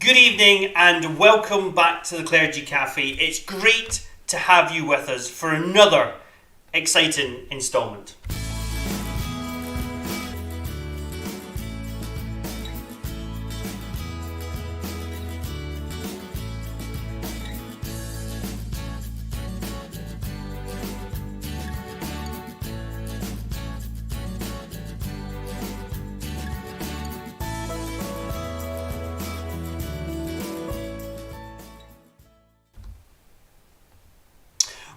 Good evening and welcome back to the Clergy Café. It's great to have you with us for another exciting instalment.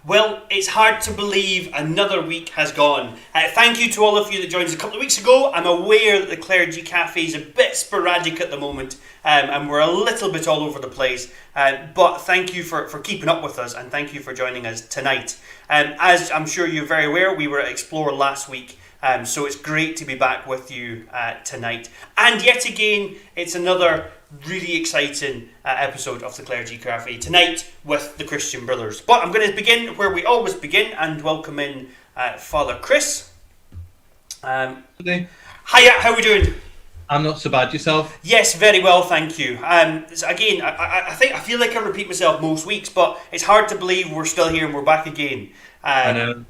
Well, it's hard to believe another week has gone. Thank you to all of you that joined us a couple of weeks ago. I'm aware that the Clergy Café is a bit sporadic at the moment and we're a little bit all over the place. But thank you for keeping up with us and thank you for joining us tonight. As I'm sure you're very aware, we were at Explore last week. So it's great to be back with you tonight. And yet again, it's another really exciting episode of the Clergy Café tonight with the Christian Brothers. But I'm going to begin where we always begin and welcome in Father Chris. Hiya, how are we doing? I'm not so bad. Yourself? Yes, very well, thank you. So again, I feel like I repeat myself most weeks, but it's hard to believe we're still here and we're back again. I know.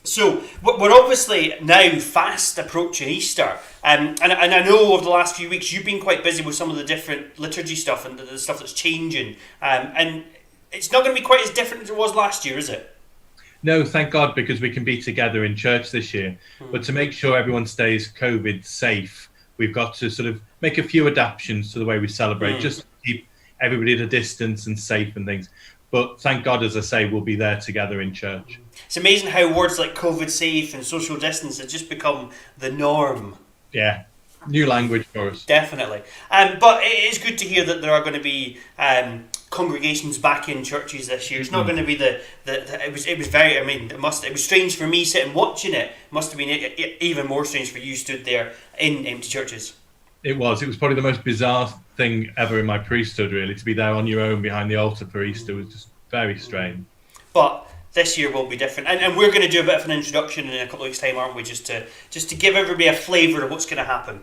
So we're obviously now fast approaching Easter, and I know over the last few weeks you've been quite busy with some of the different liturgy stuff and the stuff that's changing, and it's not going to be quite as different as it was last year, is it? No, thank God, because we can be together in church this year. But to make sure everyone stays COVID safe, we've got to sort of make a few adaptations to the way we celebrate, just to keep everybody at a distance and safe and things. But thank God, as I say, we'll be there together in church. It's amazing how words like COVID safe and social distance have just become the norm. Yeah, new language for us. Definitely. But it is good to hear that there are going to be congregations back in churches this year. It's not going to be it was strange for me sitting watching it. It must have been even more strange for you stood there in empty churches. It was probably the most bizarre thing ever in my priesthood, really, to be there on your own behind the altar for Easter was just very strange. But this year will be different, and we're going to do a bit of an introduction in a couple of weeks' time, aren't we? Just to give everybody a flavour of what's going to happen.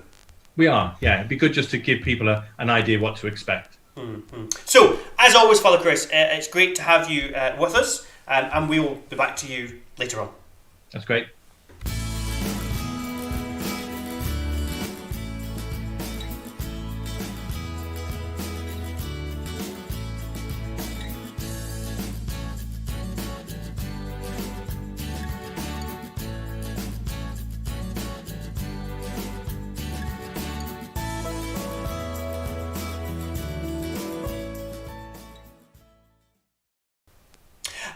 We are, yeah. It'd be good just to give people an idea what to expect. So, as always, Father Chris, it's great to have you with us, and we will be back to you later on. That's great.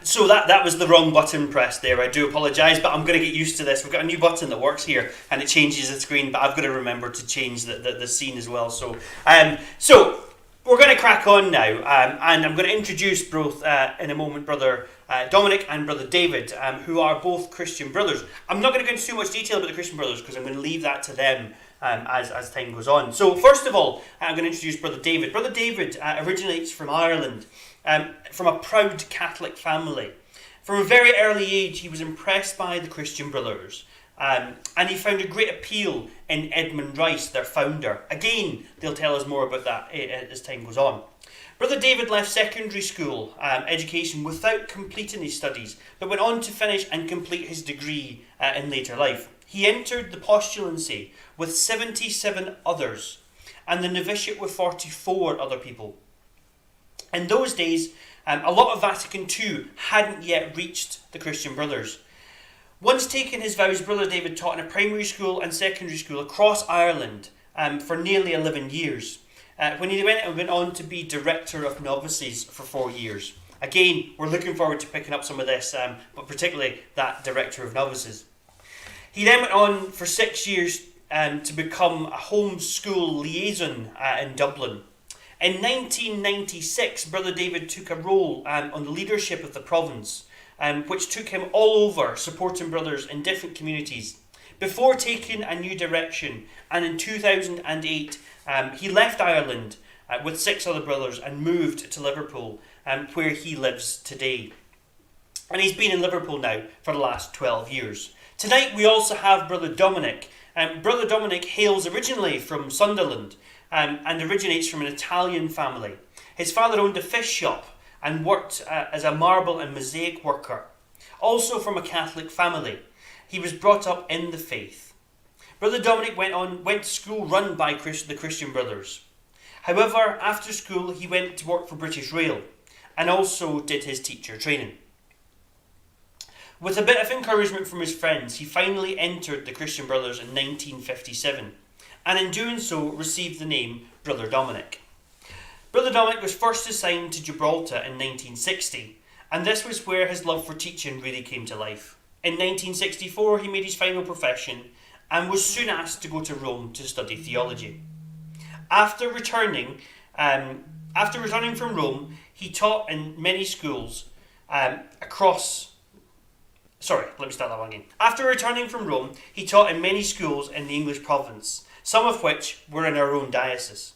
So that was the wrong button pressed there. I do apologise, but I'm going to get used to this. We've got a new button that works here, and it changes the screen, but I've got to remember to change the scene as well. So we're going to crack on now, and I'm going to introduce both, in a moment, Brother Dominic and Brother David, who are both Christian brothers. I'm not going to go into too much detail about the Christian brothers, because I'm going to leave that to them as time goes on. So first of all, I'm going to introduce Brother David. Brother David originates from Ireland. From a proud Catholic family. From a very early age, he was impressed by the Christian Brothers, and he found a great appeal in Edmund Rice, their founder. Again, they'll tell us more about that as time goes on. Brother David left secondary school education without completing his studies, but went on to finish and complete his degree in later life. He entered the postulancy with 77 others, and the novitiate with 44 other people. In those days, a lot of Vatican II hadn't yet reached the Christian Brothers. Once taken his vows, Brother David taught in a primary school and secondary school across Ireland for nearly 11 years. When he went on to be director of novices for 4 years. Again, we're looking forward to picking up some of this, but particularly that director of novices. He then went on for 6 years to become a home school liaison in Dublin. In 1996, Brother David took a role on the leadership of the province, which took him all over supporting brothers in different communities. Before taking a new direction, and in 2008, he left Ireland with 6 other brothers and moved to Liverpool, where he lives today. And he's been in Liverpool now for the last 12 years. Tonight we also have Brother Dominic. Brother Dominic hails originally from Sunderland, and originates from an Italian family. His father owned a fish shop and worked as a marble and mosaic worker. Also from a Catholic family, he was brought up in the faith. Brother Dominic went to school run by the Christian Brothers. However, after school he went to work for British Rail and also did his teacher training. With a bit of encouragement from his friends, he finally entered the Christian Brothers in 1957, and in doing so received the name Brother Dominic. Brother Dominic was first assigned to Gibraltar in 1960, and this was where his love for teaching really came to life. In 1964 he made his final profession and was soon asked to go to Rome to study theology. After returning from Rome, he taught in many schools After returning from Rome, he taught in many schools in the English province, some of which were in our own diocese.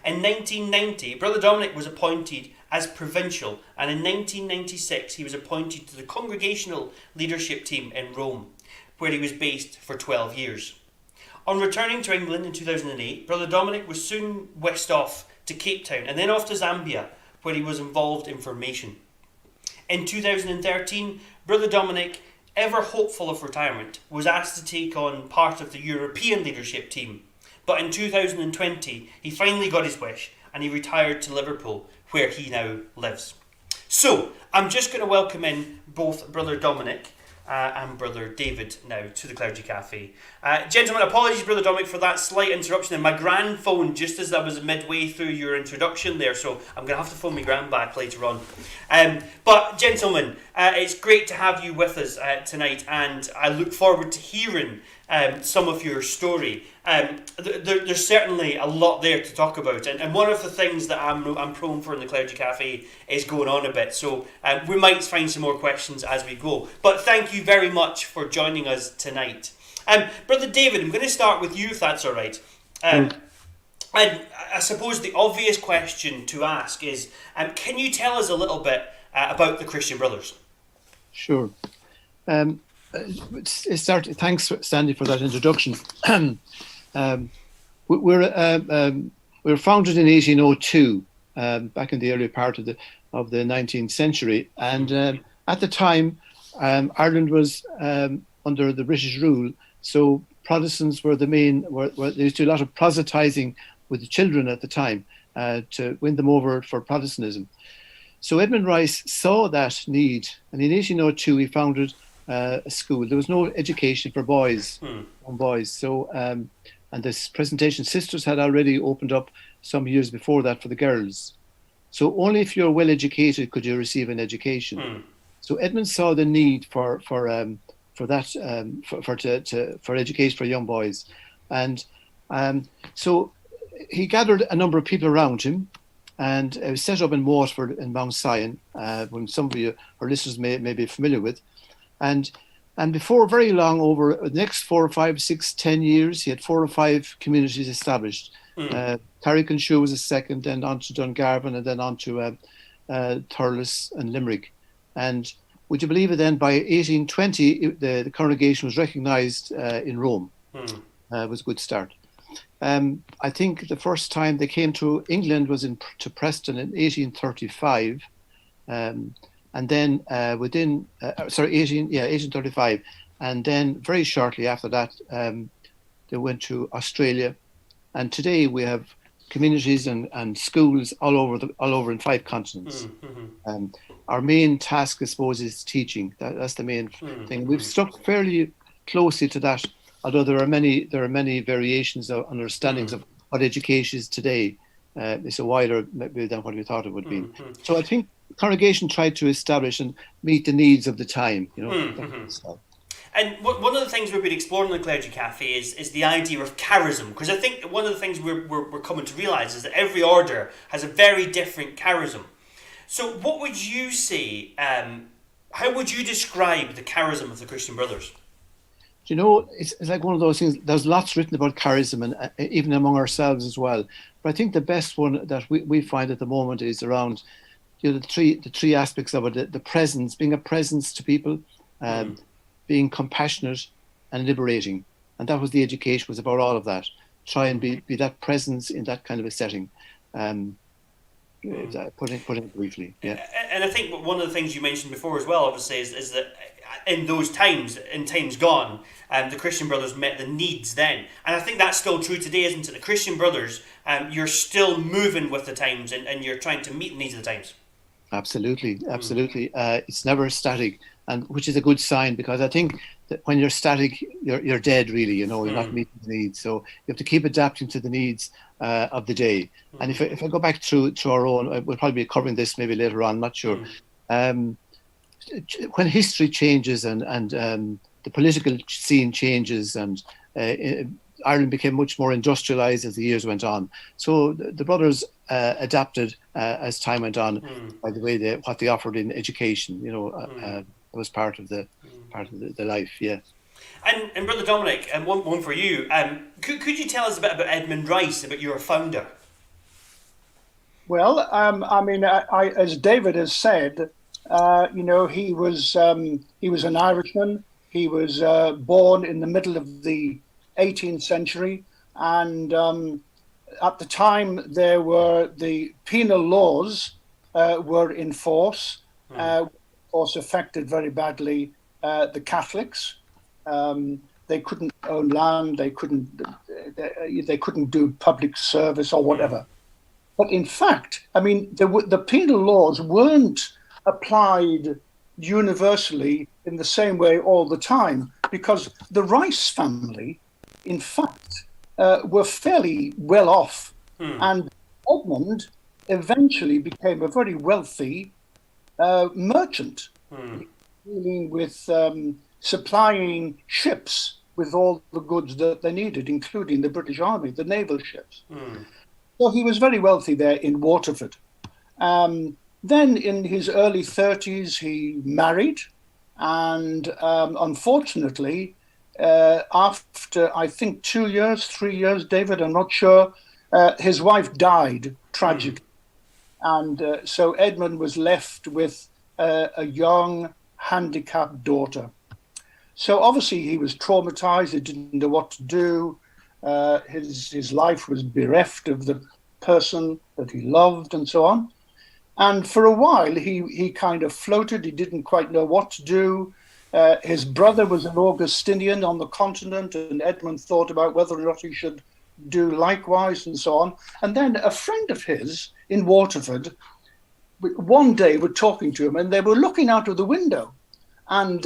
In 1990, Brother Dominic was appointed as provincial, and in 1996 he was appointed to the congregational leadership team in Rome, where he was based for 12 years. On returning to England in 2008, Brother Dominic was soon whisked off to Cape Town and then off to Zambia, where he was involved in formation. In 2013, Brother Dominic, ever hopeful of retirement, was asked to take on part of the European leadership team. But in 2020, he finally got his wish and he retired to Liverpool, where he now lives. So, I'm just going to welcome in both Brother Dominic and Brother David now to the Clergy Café. Gentlemen, apologies, Brother Dominic, for that slight interruption in my grand phone just as I was midway through your introduction there, so I'm going to have to phone my grand back later on. But gentlemen, it's great to have you with us tonight, and I look forward to hearing some of your story. There's certainly a lot there to talk about, and one of the things that I'm prone for in the Clergy Café is going on a bit, so we might find some more questions as we go. But thank you very much for joining us tonight. Brother David, I'm going to start with you if that's all right. And I suppose the obvious question to ask is, can you tell us a little bit about the Christian Brothers? Sure. Thanks, Sandy, for that introduction. We were founded in 1802, back in the early part of the 19th century, and at the time, Ireland was under the British rule, so Protestants were the main. There used to be a lot of proselytizing with the children at the time to win them over for Protestantism. So Edmund Rice saw that need, and in 1802 he founded a school. There was no education for boys, So, and this Presentation Sisters had already opened up some years before that for the girls. So only if you're well educated could you receive an education. So Edmund saw the need for education for young boys, and so he gathered a number of people around him, and it was set up in Waterford in Mount Sion, when some of you, our listeners, may be familiar with. And before very long, over the next 4 or 5, 6, 10 years, he had 4 or 5 communities established. Carrick-on-Shue was a second, then on to Dungarvan, and then on to Thurles and Limerick. And would you believe it, then by 1820, the congregation was recognised in Rome. It was a good start. I think the first time they came to England was to Preston in 1835. And then 1835, and then very shortly after that, they went to Australia, and today we have communities and schools all over in 5 continents. Our main task, I suppose, is teaching. That's the main thing. We've stuck fairly closely to that, although there are many variations of understandings of what education is today. It's a wider maybe than what we thought it would be. So I think the congregation tried to establish and meet the needs of the time, And one of the things we've been exploring in the Clergy Café is the idea of charism, because I think one of the things we're coming to realise is that every order has a very different charism. So what would you say, how would you describe the charism of the Christian Brothers? It's like one of those things. There's lots written about charism, and even among ourselves as well. But I think the best one that we find at the moment is around the three aspects of it: the presence, being a presence to people, being compassionate and liberating. And that was the education, was about all of that. try and be that presence in that kind of a setting. Putting it briefly, yeah. And I think one of the things you mentioned before as well, obviously, is that in those times, in times gone, the Christian Brothers met the needs then. And I think that's still true today, isn't it? The Christian Brothers, you're still moving with the times and you're trying to meet the needs of the times. Absolutely. It's never static, and which is a good sign, because I think that when you're static, you're dead, really. You're not meeting the needs. So you have to keep adapting to the needs of the day. And if I go back to our own, we'll probably be covering this maybe later on, not sure. When history changes and the political scene changes, and Ireland became much more industrialized as the years went on. So the brothers adapted as time went on by the way what they offered in education. It was part of the life. Yeah. And Brother Dominic, one for you. Could you tell us a bit about Edmund Rice, about your founder? Well, I as David has said, he was an Irishman. He was born in the middle of the 18th century, and at the time there were the penal laws were in force. Of course, affected very badly the Catholics. They couldn't own land. They couldn't do public service or whatever. But in fact, the penal laws weren't applied universally in the same way all the time, because the Rice family, in fact, were fairly well off. And Edmund eventually became a very wealthy merchant, dealing with supplying ships with all the goods that they needed, including the British Army, the naval ships. So he was very wealthy there in Waterford. Then in his early 30s, he married, and unfortunately, after I think 2 years, 3 years, David, I'm not sure, his wife died tragically. And so Edmund was left with a young, handicapped daughter. So obviously he was traumatized. He didn't know what to do. His life was bereft of the person that he loved and so on. And for a while, he kind of floated. He didn't quite know what to do. His brother was an Augustinian on the continent, and Edmund thought about whether or not he should do likewise and so on. And then a friend of his in Waterford, one day were talking to him, and they were looking out of the window. And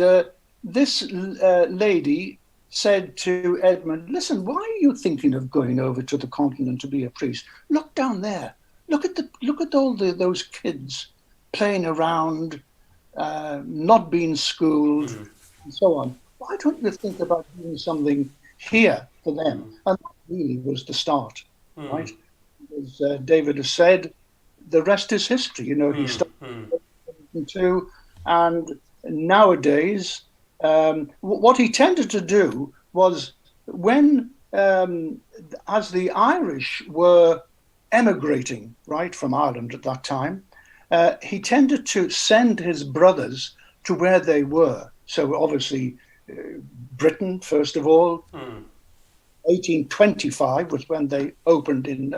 this lady said to Edmund, "Listen, why are you thinking of going over to the continent to be a priest? Look down there. Look at all those kids playing around, not being schooled, and so on. Why don't you think about doing something here for them?" And that really was the start, right? As David has said, the rest is history. He started too, and nowadays, what he tended to do was when, as the Irish were emigrating, right, from Ireland at that time, he tended to send his brothers to where they were. So obviously, Britain, first of all. 1825 was when they opened in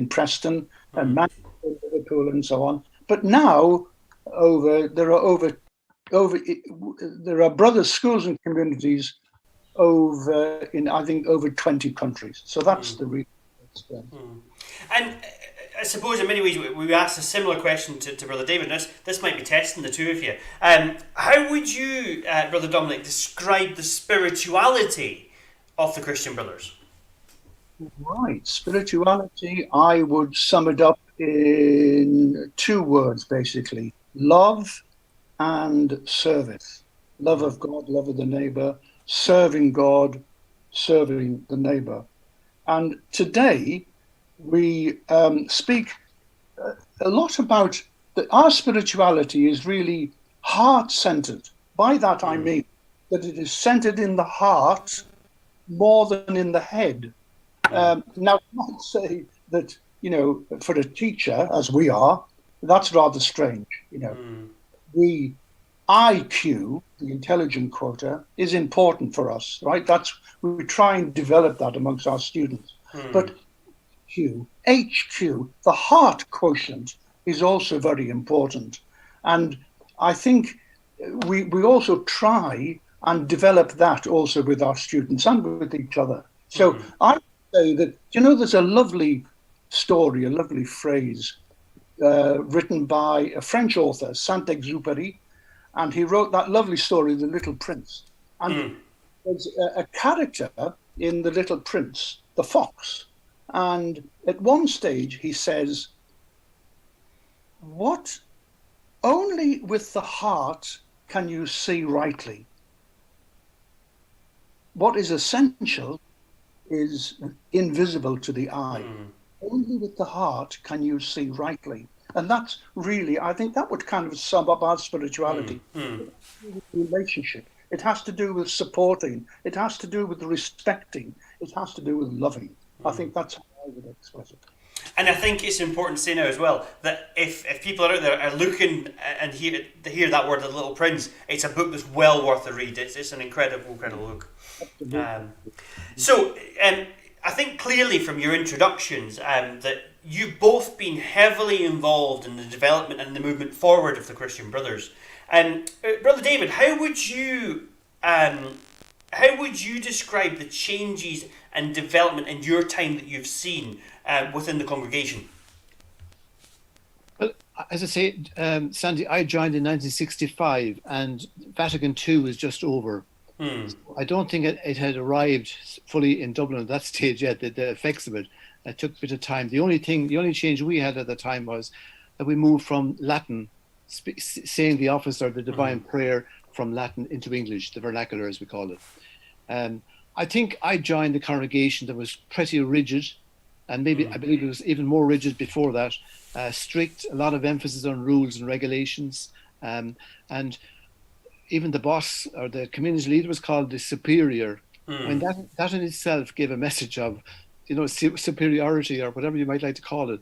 Preston and Manchester, Liverpool, and so on. But now, there are brothers' schools and communities over 20 countries. So that's the real extent. And I suppose in many ways we asked a similar question to Brother David. This might be testing the two of you. How would you, Brother Dominic, describe the spirituality of the Christian Brothers? Right, spirituality, I would sum it up in 2 words, basically: love and service. Love of God, love of the neighbor, serving God, serving the neighbor. And today we speak a lot about our spirituality is really heart-centered. By that I mean that it is centered in the heart more than in the head. Now, I might say that, for a teacher, as we are, that's rather strange. The IQ, the intelligent quota, is important for us, right? We try and develop that amongst our students. But HQ, the heart quotient, is also very important. And I think we also try and develop that also with our students and with each other. So I say that, there's a lovely story, a lovely phrase written by a French author, Saint-Exupéry, and he wrote that lovely story, The Little Prince. And there's a character in The Little Prince, the fox. And at one stage he says, "What? Only with the heart can you see rightly. What is essential is invisible to the eye. Only with the heart can you see rightly." And that's really, I think that would kind of sum up our spirituality. Relationship. It has to do with supporting. It has to do with respecting. It has to do with loving. I think that's how I would express it. And I think it's important to say now as well that if people out there are looking and hear that word, The Little Prince, it's a book that's well worth a read. It's an incredible book. I think clearly from your introductions that you've both been heavily involved in the development and the movement forward of the Christian Brothers. Brother David, how would you describe the changes and development in your time that you've seen within the congregation? Well, as I say, Sandy, I joined in 1965 and Vatican II was just over. So I don't think it had arrived fully in Dublin at that stage yet, the effects of it. It took a bit of time. The only change we had at the time was that we moved from Latin, saying the office or the divine prayer, from Latin into English, the vernacular as we call it. I think I joined the congregation that was pretty rigid, and maybe I believe it was even more rigid before that, strict, a lot of emphasis on rules and regulations, and even the boss or the community leader was called the superior. I mean, that in itself gave a message of, superiority or whatever you might like to call it.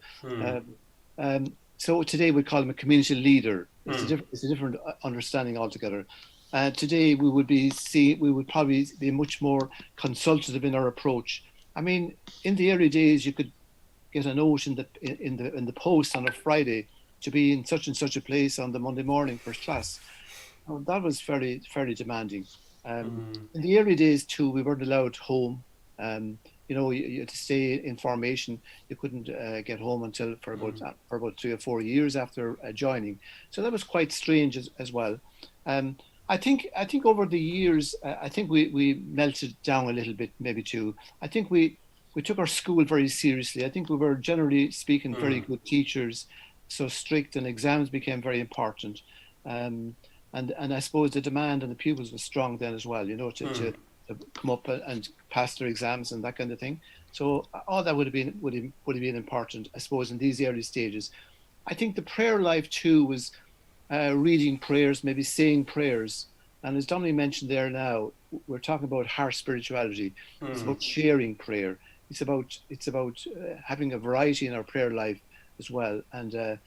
So today we call him a community leader. It's a different understanding altogether. Today we would probably be much more consultative in our approach. I mean, in the early days, you could get a note in the post on a Friday to be in such and such a place on the Monday morning for class. That was fairly demanding. In the early days too, we weren't allowed home. You had to stay in formation. You couldn't get home until for about 3 or 4 years after joining. So that was quite strange as well. I think over the years, I think we melted down a little bit, maybe too. I think we took our school very seriously. I think we were, generally speaking, very good teachers, so strict, and exams became very important. And I suppose the demand on the pupils was strong then as well, to come up and pass their exams and that kind of thing. So all that would have been important, I suppose, in these early stages. I think the prayer life too was reading prayers, maybe saying prayers. And as Dominic mentioned there now, we're talking about heart spirituality. It's about sharing prayer. It's about having a variety in our prayer life as well, and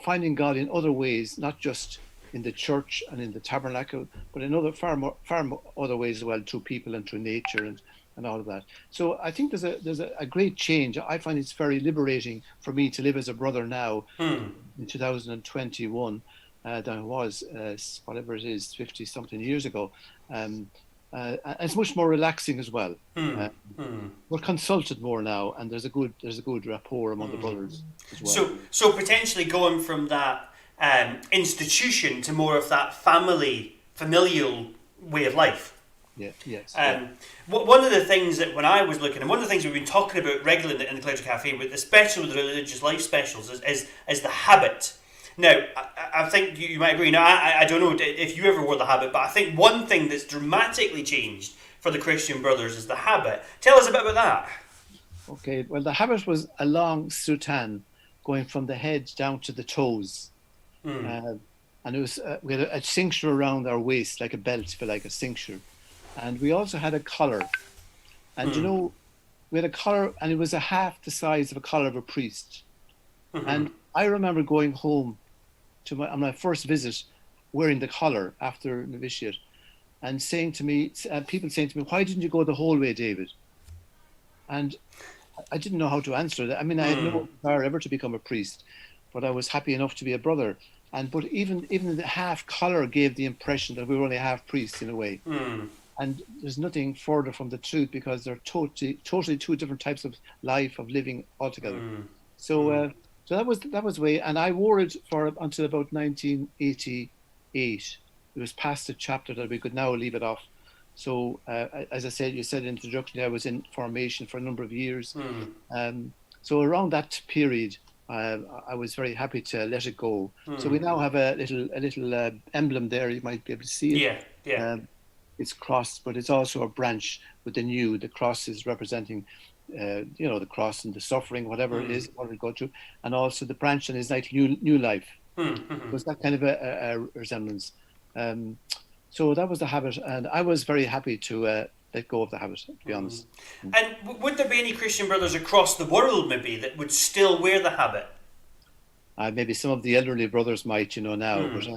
finding God in other ways, not just in the church and in the tabernacle, but in other far more other ways as well, through people and through nature and all of that. So I think there's a great change. I find it's very liberating for me to live as a brother now in 2021 than it was whatever it is 50 something years ago. It's much more relaxing as well. We're consulted more now, and there's a good rapport among the brothers as well. So potentially going from that institution to more of that familial way of life. Yes. One of the things that when I was looking, and one of the things we've been talking about regularly in the Clergy Café, especially with the religious life specials, is the habit. Now, I think you might agree. Now, I don't know if you ever wore the habit, but I think one thing that's dramatically changed for the Christian Brothers is the habit. Tell us a bit about that. Okay, well, the habit was a long soutane going from the head down to the toes. And it was we had a cincture around our waist, like a belt, if you like, a cincture. And we also had a collar. And we had a collar, and it was a half the size of a collar of a priest. And I remember going home on my first visit, wearing the collar after novitiate, and saying to me, people saying to me, "Why didn't you go the whole way, David?" And I didn't know how to answer that. I mean, I had no desire ever to become a priest, but I was happy enough to be a brother. But even the half collar gave the impression that we were only half priests in a way. And there's nothing further from the truth, because they're totally two different types of life, of living altogether. So that was the way, and I wore it for until about 1988. It was past the chapter that we could now leave it off. So as I said, you said in the introduction, I was in formation for a number of years. So around that period, I was very happy to let it go. So we now have a little emblem there. You might be able to see it. Yeah. It's crossed, but it's also a branch with the new. The cross is representing, the cross and the suffering, whatever it is, what we go through, and also the branch and his like new life. So it's that kind of a resemblance. So that was the habit, and I was very happy to let go of the habit, to be honest. And would there be any Christian brothers across the world, maybe, that would still wear the habit? Maybe some of the elderly brothers might, now, but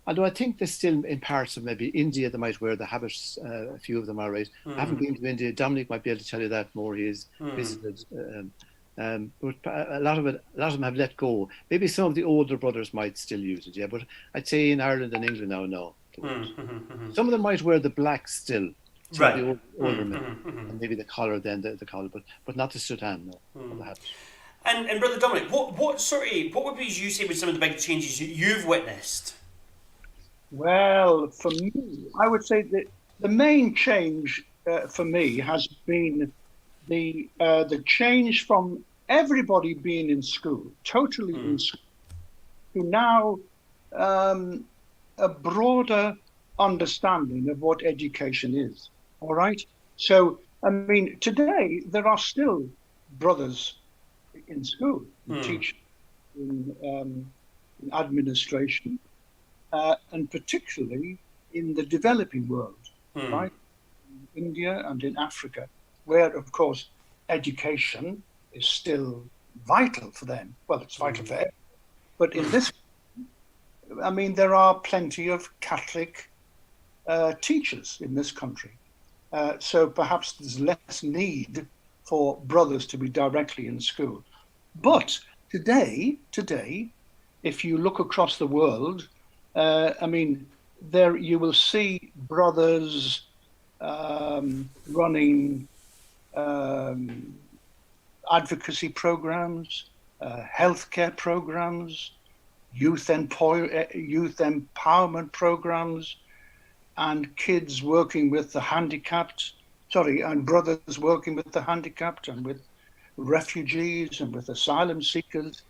although I think there's still in parts of maybe India they might wear the habits. A few of them are right. I haven't been to India. Dominic might be able to tell you that more. He has visited. But a lot of them have let go. Maybe some of the older brothers might still use it, but I'd say in Ireland and England now, no. Some of them might wear the black still, Right. The older men, and maybe the collar then the collar, but not the soutane, no. The hat. And Brother Dominic, what would be you say with some of the big changes you've witnessed? Well, for me, I would say that the main change for me has been the change from everybody being in school, totally in school, to now a broader understanding of what education is. All right. So, I mean, today there are still brothers in school, who teach in administration. And particularly in the developing world, right? In India and in Africa, where, of course, education is still vital for them. Well, it's vital for everyone. But in this, I mean, there are plenty of Catholic teachers in this country. So perhaps there's less need for brothers to be directly in school. But today, if you look across the world, I mean, there you will see brothers running advocacy programs, healthcare programs, youth empowerment programs, and kids working with the handicapped. And brothers working with the handicapped and with refugees and with asylum seekers.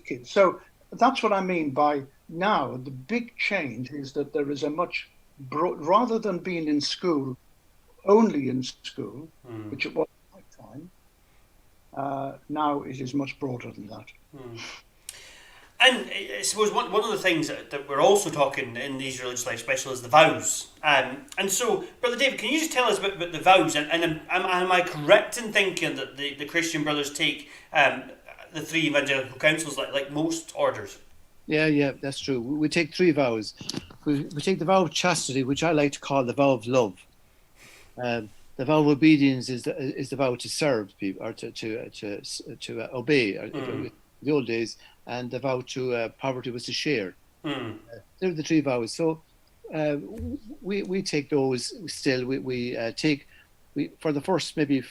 Kids. So that's what I mean by now the big change is that there is a much rather than being in school, only in school, which it was at that time, now it is much broader than that. And I suppose one of the things that we're also talking in these religious life special is the vows. And so, Brother David, can you just tell us about the vows? And am I correct in thinking that the Christian brothers take the three evangelical councils like most orders? Yeah, that's true. We take three vows. We take the vow of chastity, which I like to call the vow of love. The vow of obedience is the vow to serve people, or to obey. In the old days, and the vow to poverty was to share. They're the three vows. So we take those still. We take for the first maybe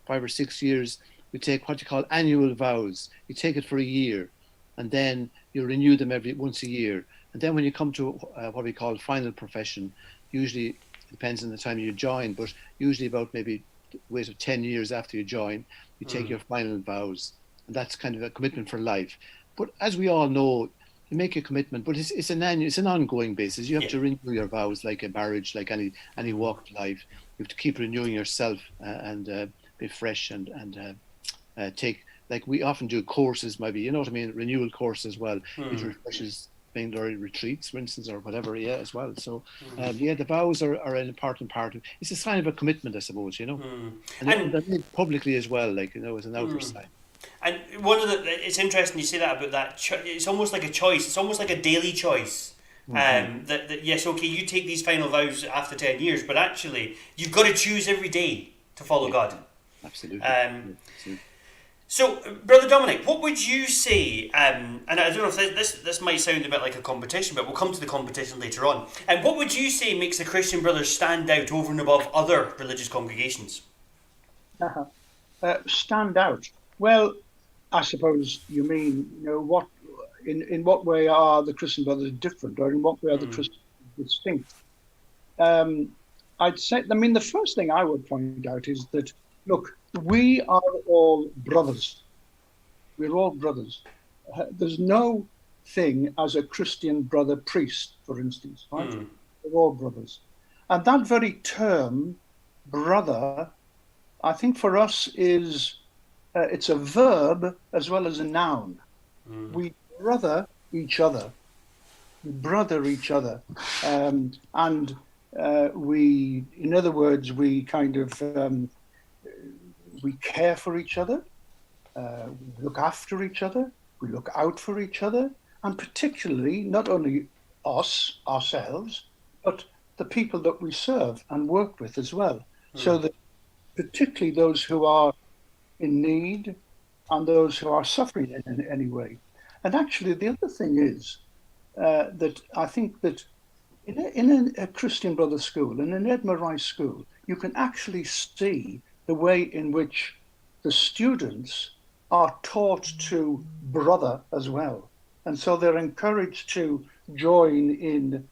5 or 6 years. We take what you call annual vows. You take it for a year, and then you renew them once a year. And then when you come to what we call final profession, usually it depends on the time you join, but usually about maybe wait of 10 years after you join, you take your final vows. And that's kind of a commitment for life. But as we all know, you make a commitment, but it's an ongoing basis. You have to renew your vows, like a marriage, like any walk of life. You have to keep renewing yourself and be fresh and take, like we often do courses, maybe, you know what I mean, renewal course as well. It refreshes things, or retreats, for instance, or whatever, as well. So the vows are an important part of it's a sign of a commitment, I suppose, And they're made publicly as well, like, as an outward sign. And it's interesting you say that about that. It's almost like a choice. It's almost like a daily choice. That yes, okay, you take these final vows after 10 years, but actually you've got to choose every day to follow God. Absolutely. Absolutely. So, Brother Dominic, what would you say, and I don't know if this might sound a bit like a competition, but we'll come to the competition later on, and what would you say makes the Christian Brothers stand out over and above other religious congregations? Stand out. Well, I suppose you mean, what in what way are the Christian Brothers different, or in what way are the Christians distinct? I'd say, the first thing I would point out is that, look, we are all brothers. We're all brothers. There's no thing as a Christian brother priest, for instance, right? We're all brothers. And that very term, brother, I think for us is, it's a verb as well as a noun. We brother each other. We brother each other. And we, in other words, we kind of, we care for each other, we look after each other, we look out for each other, and particularly not only ourselves, but the people that we serve and work with as well. So that particularly those who are in need and those who are suffering in any way. And actually, the other thing is that I think that in a Christian Brothers school, in an Edmund Rice school, you can actually see the way in which the students are taught to brother as well. And so they're encouraged to join in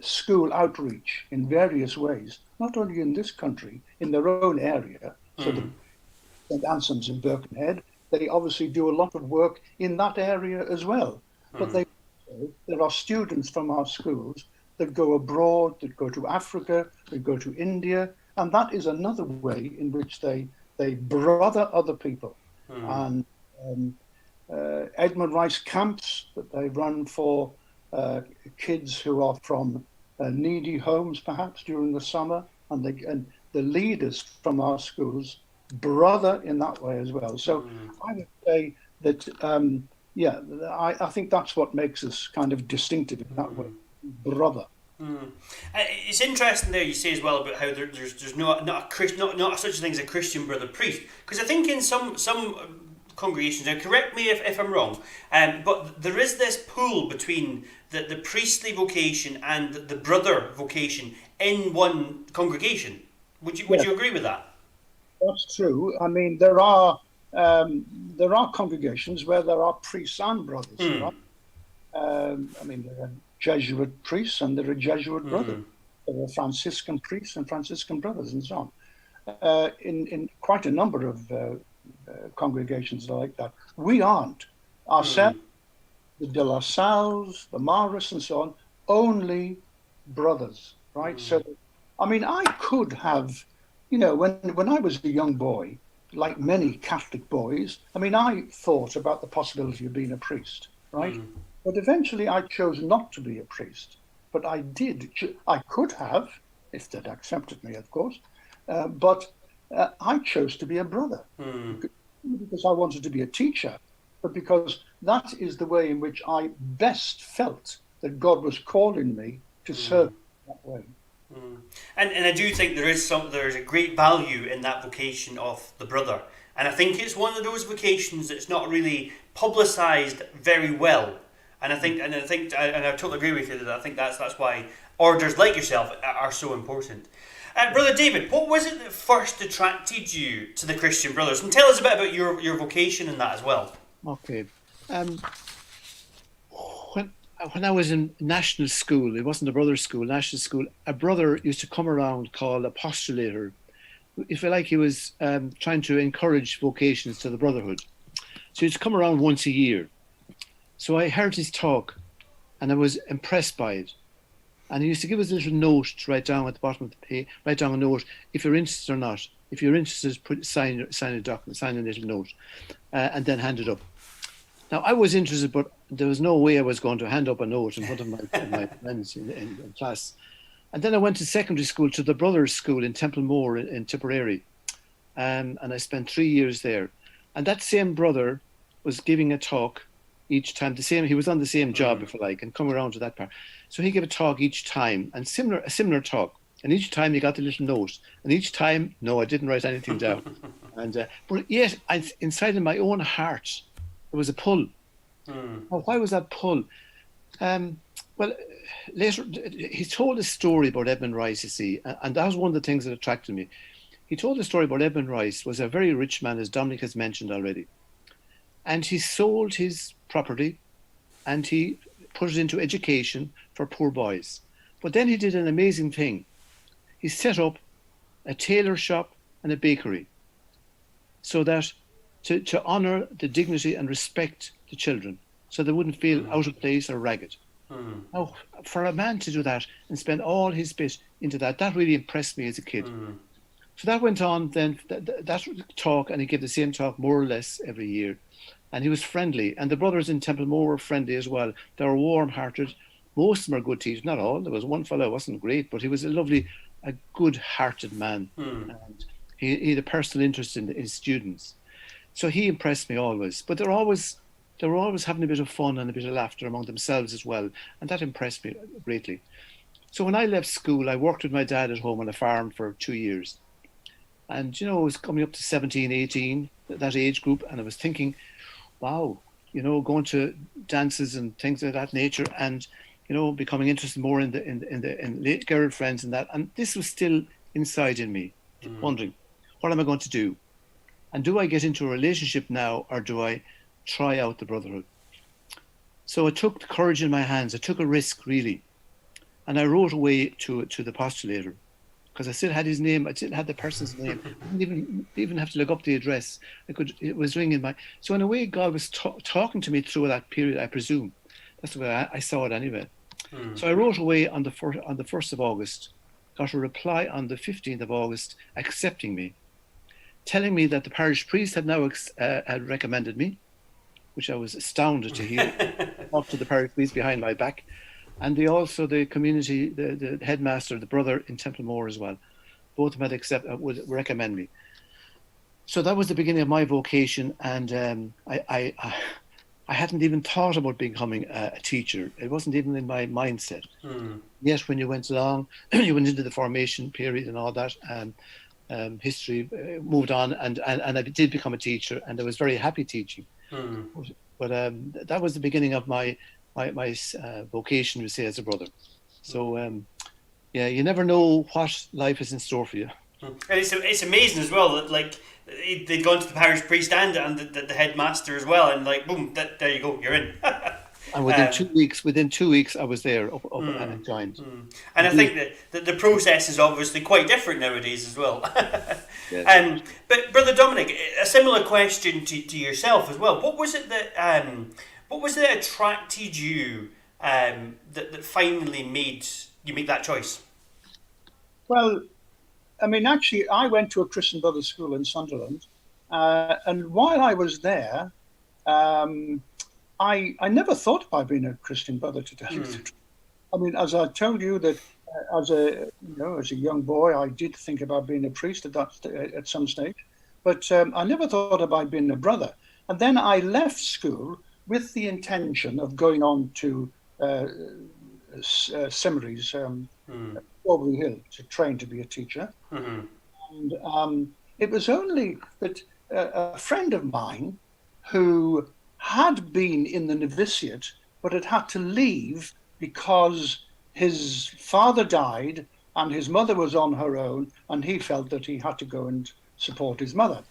school outreach in various ways, not only in this country, in their own area. So the St. Anselm's in Birkenhead, they obviously do a lot of work in that area as well. But there are students from our schools that go abroad, that go to Africa, that go to India, and that is another way in which they brother other people. And Edmund Rice camps that they run for kids who are from needy homes, perhaps during the summer, and the leaders from our schools brother in that way as well. So I would say that, I think that's what makes us kind of distinctive in that way, brother. It's interesting there you say as well about how there's not such a thing as a Christian brother priest, because I think in some congregations, now correct me if I'm wrong, but there is this pull between the priestly vocation and the brother vocation in one congregation. Would you agree with that? That's true. I mean, there are congregations where there are priests and brothers. Right? There are Jesuit priests and there are Jesuit brothers. There are Franciscan priests and Franciscan brothers and so on. In quite a number of congregations like that. We aren't. Ourselves, the De La Salles, the Maris and so on, only brothers, right? So, I could have, when I was a young boy, like many Catholic boys, I thought about the possibility of being a priest, right? But eventually I chose not to be a priest. But I did. I could have, if they'd accepted me, of course. But I chose to be a brother. Because I wanted to be a teacher, but because that is the way in which I best felt that God was calling me to serve that way. And I do think there's a great value in that vocation of the brother. And I think it's one of those vocations that's not really publicised very well. And I totally agree with you that I think that's why orders like yourself are so important. Brother David, what was it that first attracted you to the Christian Brothers? And tell us a bit about your vocation in that as well. Okay. When I was in national school, it wasn't a brother's school, national school, a brother used to come around called a postulator. If you like, he was trying to encourage vocations to the brotherhood. So he used to come around once a year. So I heard his talk and I was impressed by it. And he used to give us a little note to write down at the bottom of the page, write down a note if you're interested or not. If you're interested, sign a document, sign a little note, and then hand it up. Now, I was interested, but there was no way I was going to hand up a note in front of my friends in class. And then I went to secondary school, to the Brothers' School in Templemore in Tipperary. And I spent 3 years there. And that same brother was giving a talk each time. He was on the same job, if you like, and come around to that part. So he gave a talk each time, and a similar talk. And each time he got a little note. And each time, no, I didn't write anything down. And but yet, inside in my own heart, there was a pull. Now, why was that pull? Well, later he told a story about Edmund Rice, you see, and that was one of the things that attracted me. He told a story about Edmund Rice was a very rich man, as Dominic has mentioned already, and he sold his property, and he put it into education for poor boys. But then he did an amazing thing. He set up a tailor shop and a bakery, so that to honour the dignity and respect the children, so they wouldn't feel out of place or ragged. Now, for a man to do that and spend all his bit into that, that really impressed me as a kid. So that went on then, that talk, and he gave the same talk more or less every year. And he was friendly. And the brothers in Templemore were friendly as well. They were warm-hearted. Most of them are good teachers, not all. There was one fellow who wasn't great, but he was a good-hearted man. And he had a personal interest in his students. So he impressed me always. But they were always having a bit of fun and a bit of laughter among themselves as well. And that impressed me greatly. So when I left school, I worked with my dad at home on a farm for 2 years. And, I was coming up to 17, 18, that age group. And I was thinking, wow, going to dances and things of that nature, and, becoming interested more in the girl friends and that. And this was still inside in me, wondering, what am I going to do? And do I get into a relationship now, or do I try out the brotherhood? So I took the courage in my hands. I took a risk, really. And I wrote away to the postulator, because I still had his name. I still had the person's name. I didn't even have to look up the address. It was ringing my. So in a way, God was talking to me through that period, I presume. That's the way I saw it anyway. So I wrote away on the 1st of August, got a reply on the 15th of August accepting me, telling me that the parish priest had now had recommended me, which I was astounded to hear, up to the parish priest behind my back. And the community, the headmaster, the brother in Templemore as well, both of them would recommend me. So that was the beginning of my vocation, and I hadn't even thought about becoming a teacher. It wasn't even in my mindset. Yet when you went along, you went into the formation period and all that, history moved on, and I did become a teacher, and I was very happy teaching. But that was the beginning of my vocation, we say, as a brother. So you never know what life is in store for you. And it's amazing as well that they'd gone to the parish priest and the headmaster as well, and boom, there you go, you're in. And within 2 weeks, I was there up and joined. And I think that the process is obviously quite different nowadays as well. Yes. But Brother Dominic, a similar question to yourself as well. What was it that attracted you that finally made you make that choice? Well, I mean, actually, I went to a Christian Brothers school in Sunderland, and while I was there, I never thought about being a Christian brother, to tell you the truth. I mean, as I told you that as a young boy, I did think about being a priest at some stage, but I never thought about being a brother. And then I left school with the intention of going on to seminaries, Aubrey Hill, to train to be a teacher. And it was only that a friend of mine who had been in the novitiate but had to leave because his father died and his mother was on her own, and he felt that he had to go and support his mother.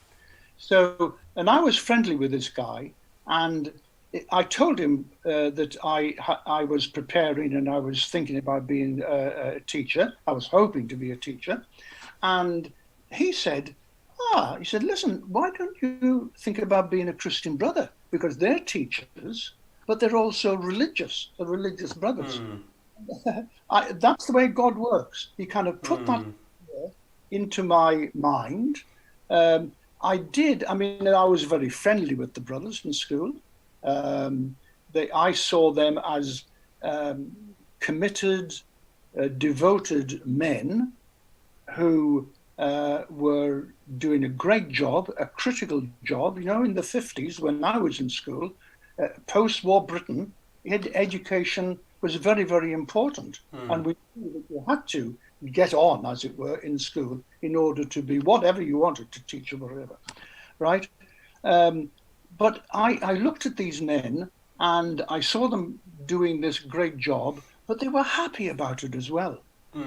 So, and I was friendly with this guy, and I told him that I was preparing and I was thinking about being a teacher. I was hoping to be a teacher. And he said, listen, why don't you think about being a Christian brother? Because they're teachers, but they're also religious brothers. That's the way God works. He kind of put that into my mind. I was very friendly with the brothers in school. I saw them as committed, devoted men who were doing a great job, a critical job. In the 50s, when I was in school, post-war Britain, education was very, very important. And we knew that you had to get on, as it were, in school in order to be whatever you wanted to teach or whatever, right? But I looked at these men and I saw them doing this great job, but they were happy about it as well.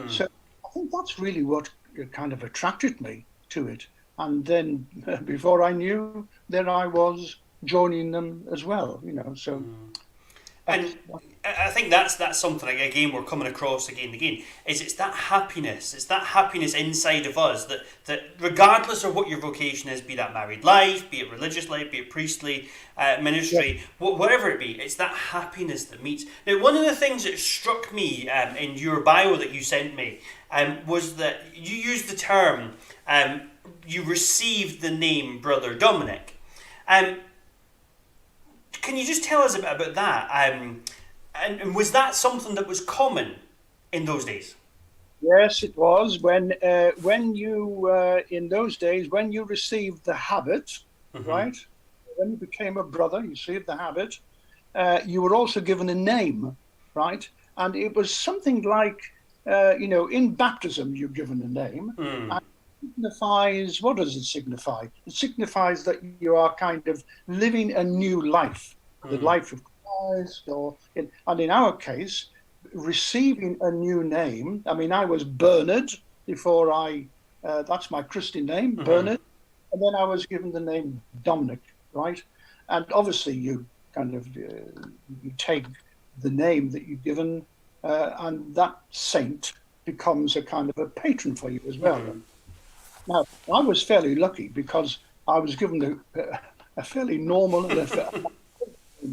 So I think that's really what kind of attracted me to it. And then before I knew, there I was joining them as well, so. And I think that's something, again, we're coming across again and again, is it's that happiness inside of us that regardless of what your vocation is, be that married life, be it religious life, be it priestly ministry, whatever it be, it's that happiness that meets. Now, one of the things that struck me in your bio that you sent me was that you used the term, you received the name Brother Dominc. Can you just tell us a bit about that? And was that something that was common in those days? Yes, it was. When you in those days, when you received the habit, right? When you became a brother, you received the habit. You were also given a name, right? And it was something like, in baptism, you're given a name. And it signifies, what does it signify? It signifies that you are kind of living a new life, the life of Christ, and in our case, receiving a new name. I mean, I was Bernard before that's my Christian name, Bernard, and then I was given the name Dominic, right? And obviously you kind of, you take the name that you've given, and that saint becomes a kind of a patron for you as well. Now, I was fairly lucky because I was given a fairly normal and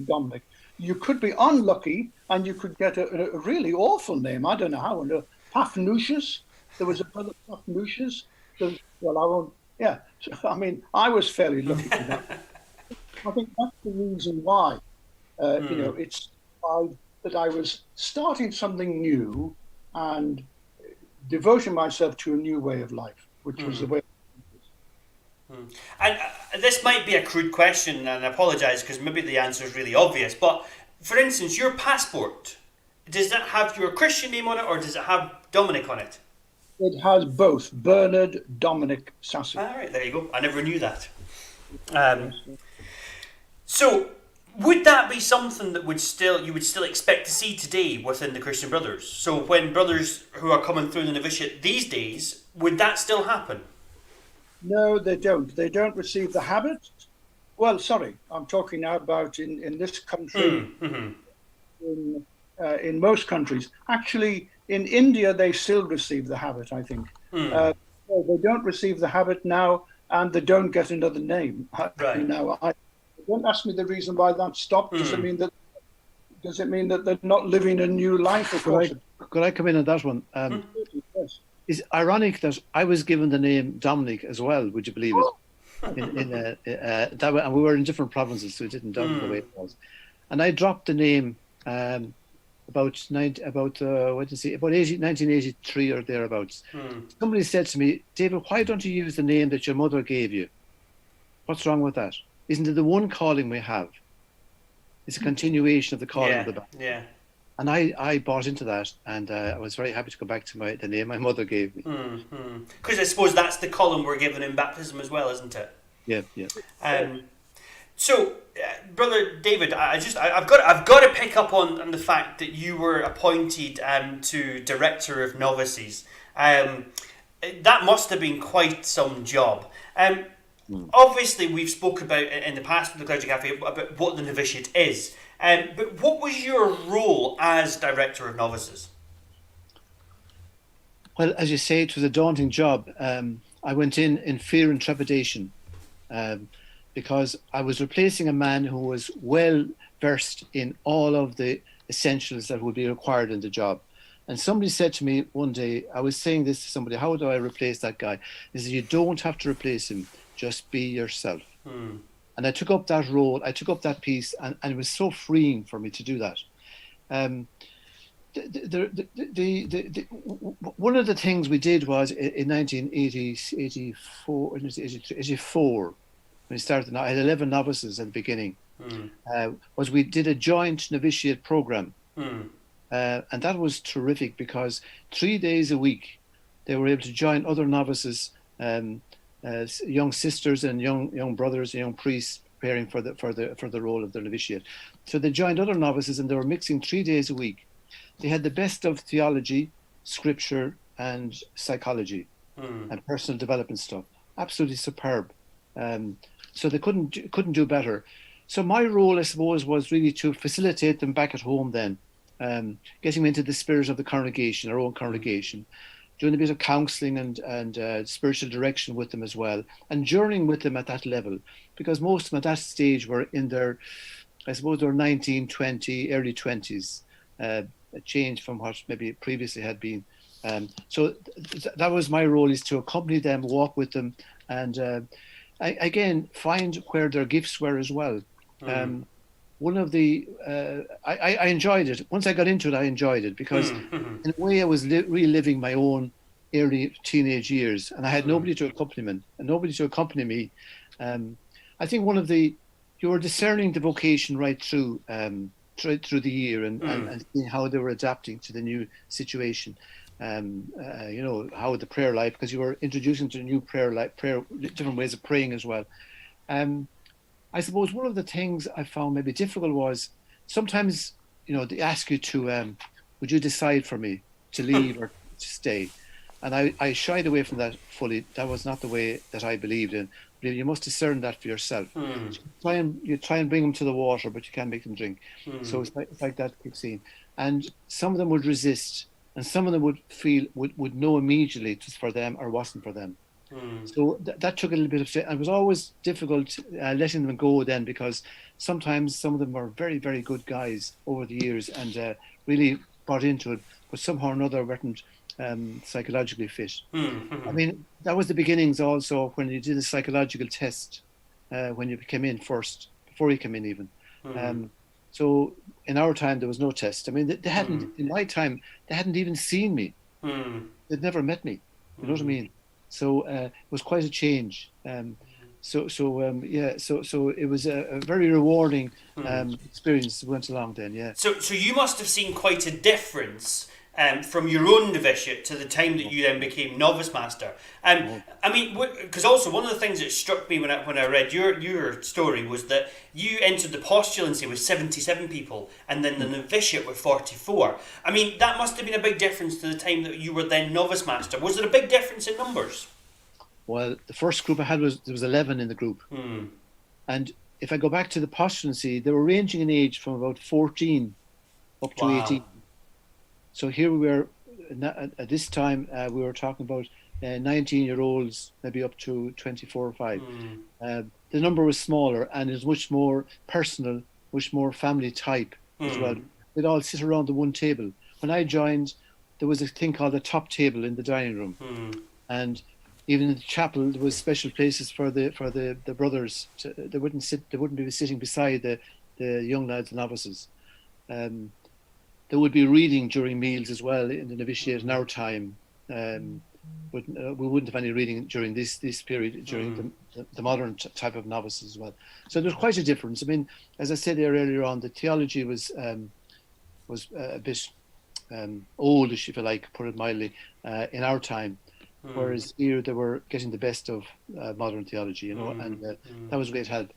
Dominic. You could be unlucky and you could get a really awful name. I don't know how. Paphnutius. There was a brother Paphnutius. I won't. Yeah. So, I mean, I was fairly lucky for that. I think that's the reason why. It's that I was starting something new and devoting myself to a new way of life, which was the way. And this might be a crude question, and I apologise because maybe the answer is really obvious, but for instance, your passport, does that have your Christian name on it or does it have Dominic on it? It has both, Bernard, Dominic, Sassy. All right, there you go. I never knew that. So, would that be something that you would still expect to see today within the Christian Brothers? So when brothers who are coming through the novitiate these days, would that still happen? No, they don't. They don't receive the habit. Well, sorry, I'm talking now about in this country, in most countries. Actually, in India, they still receive the habit, I think. They don't receive the habit now, and they don't get another name. Right. Now, don't ask me the reason why that stopped. Does it mean that they're not living a new life? Of course. Could I come in on that one? Yes. It's ironic that I was given the name Dominic as well. Would you believe it? And we were in different provinces, so it didn't double the way it was. And I dropped the name about 1983 or thereabouts. Somebody said to me, David, why don't you use the name that your mother gave you? What's wrong with that? Isn't it the one calling we have? It's a continuation of the calling of the baptism. Yeah. And I bought into that, and I was very happy to go back to the name my mother gave me. Because I suppose that's the column we're given in baptism as well, isn't it? Yeah. So, Brother David, I've got to pick up on the fact that you were appointed to Director of Novices. That must have been quite some job. Obviously, we've spoke about in the past with the Clergy Café about what the novitiate is. But what was your role as Director of Novices? Well, as you say, it was a daunting job. I went in fear and trepidation because I was replacing a man who was well versed in all of the essentials that would be required in the job. And somebody said to me one day, I was saying this to somebody, how do I replace that guy? He said, you don't have to replace him, just be yourself. And I took up that role, I took up that piece, and it was so freeing for me to do that. One of the things we did was in 1984, when we started, I had 11 novices at the beginning, was we did a joint novitiate program. And that was terrific because 3 days a week they were able to join other novices, as young sisters and young brothers and young priests preparing for the role of the novitiate. So they joined other novices, and they were mixing 3 days a week. They had the best of theology, scripture, and psychology, and personal development stuff. Absolutely superb. So they couldn't do better. So my role, I suppose, was really to facilitate them back at home then, getting them into the spirit of the congregation, our own congregation, doing a bit of counselling and spiritual direction with them as well, and journeying with them at that level, because most of them at that stage were in their, I suppose, they were 19, 20, early 20s, a change from what maybe previously had been. So that was my role, is to accompany them, walk with them, and again, find where their gifts were as well. One of the, I enjoyed it. Once I got into it, I enjoyed it, because in a way I was reliving my own early teenage years, and I had nobody to accompany me. I think one of the, you were discerning the vocation right through the year, and seeing how they were adapting to the new situation. You know, how the prayer life, because you were introducing to a new prayer life, different ways of praying as well. I suppose one of the things I found maybe difficult was sometimes, you know, they ask you to, would you decide for me to leave or to stay? And I shied away from that fully. That was not the way that I believed in. You must discern that for yourself. You try and bring them to the water, but you can't make them drink. So it's like that keep saying. And some of them would resist, and some of them would know immediately it was for them or wasn't for them. So that took a little bit of, and it was always difficult letting them go then, because sometimes some of them were very, very good guys over the years and really bought into it, but somehow or another weren't psychologically fit. I mean, that was the beginnings also when you did a psychological test when you came in first, before you came in even. So in our time, there was no test. I mean, they hadn't, in my time, they hadn't even seen me. They'd never met me. You know what I mean? So it was quite a change. So it was a very rewarding experience that went along then, yeah. So you must have seen quite a difference from your own novitiate to the time that you then became novice master. I mean, because also one of the things that struck me when I read your story was that you entered the postulancy with 77 people, and then the novitiate with 44. I mean, that must have been a big difference to the time that you were then novice master. Was there a big difference in numbers? Well, the first group I had there was 11 in the group. And if I go back to the postulancy, they were ranging in age from about 14 up to 18. So here we were, at this time, we were talking about 19-year-olds, maybe up to 24 or 5. The number was smaller, and it was much more personal, much more family type as well. They'd all sit around the one table. When I joined, there was a thing called a top table in the dining room. And even in the chapel, there was special places for the brothers. They wouldn't be sitting beside the young lads and novices. There would be reading during meals as well in the novitiate in our time. But we wouldn't have any reading during this period, during the modern type of novices as well. So there's quite a difference. I mean, as I said there earlier on, the theology was a bit old, if you like, put it mildly, in our time. Whereas here they were getting the best of modern theology, you know, and that was a great help.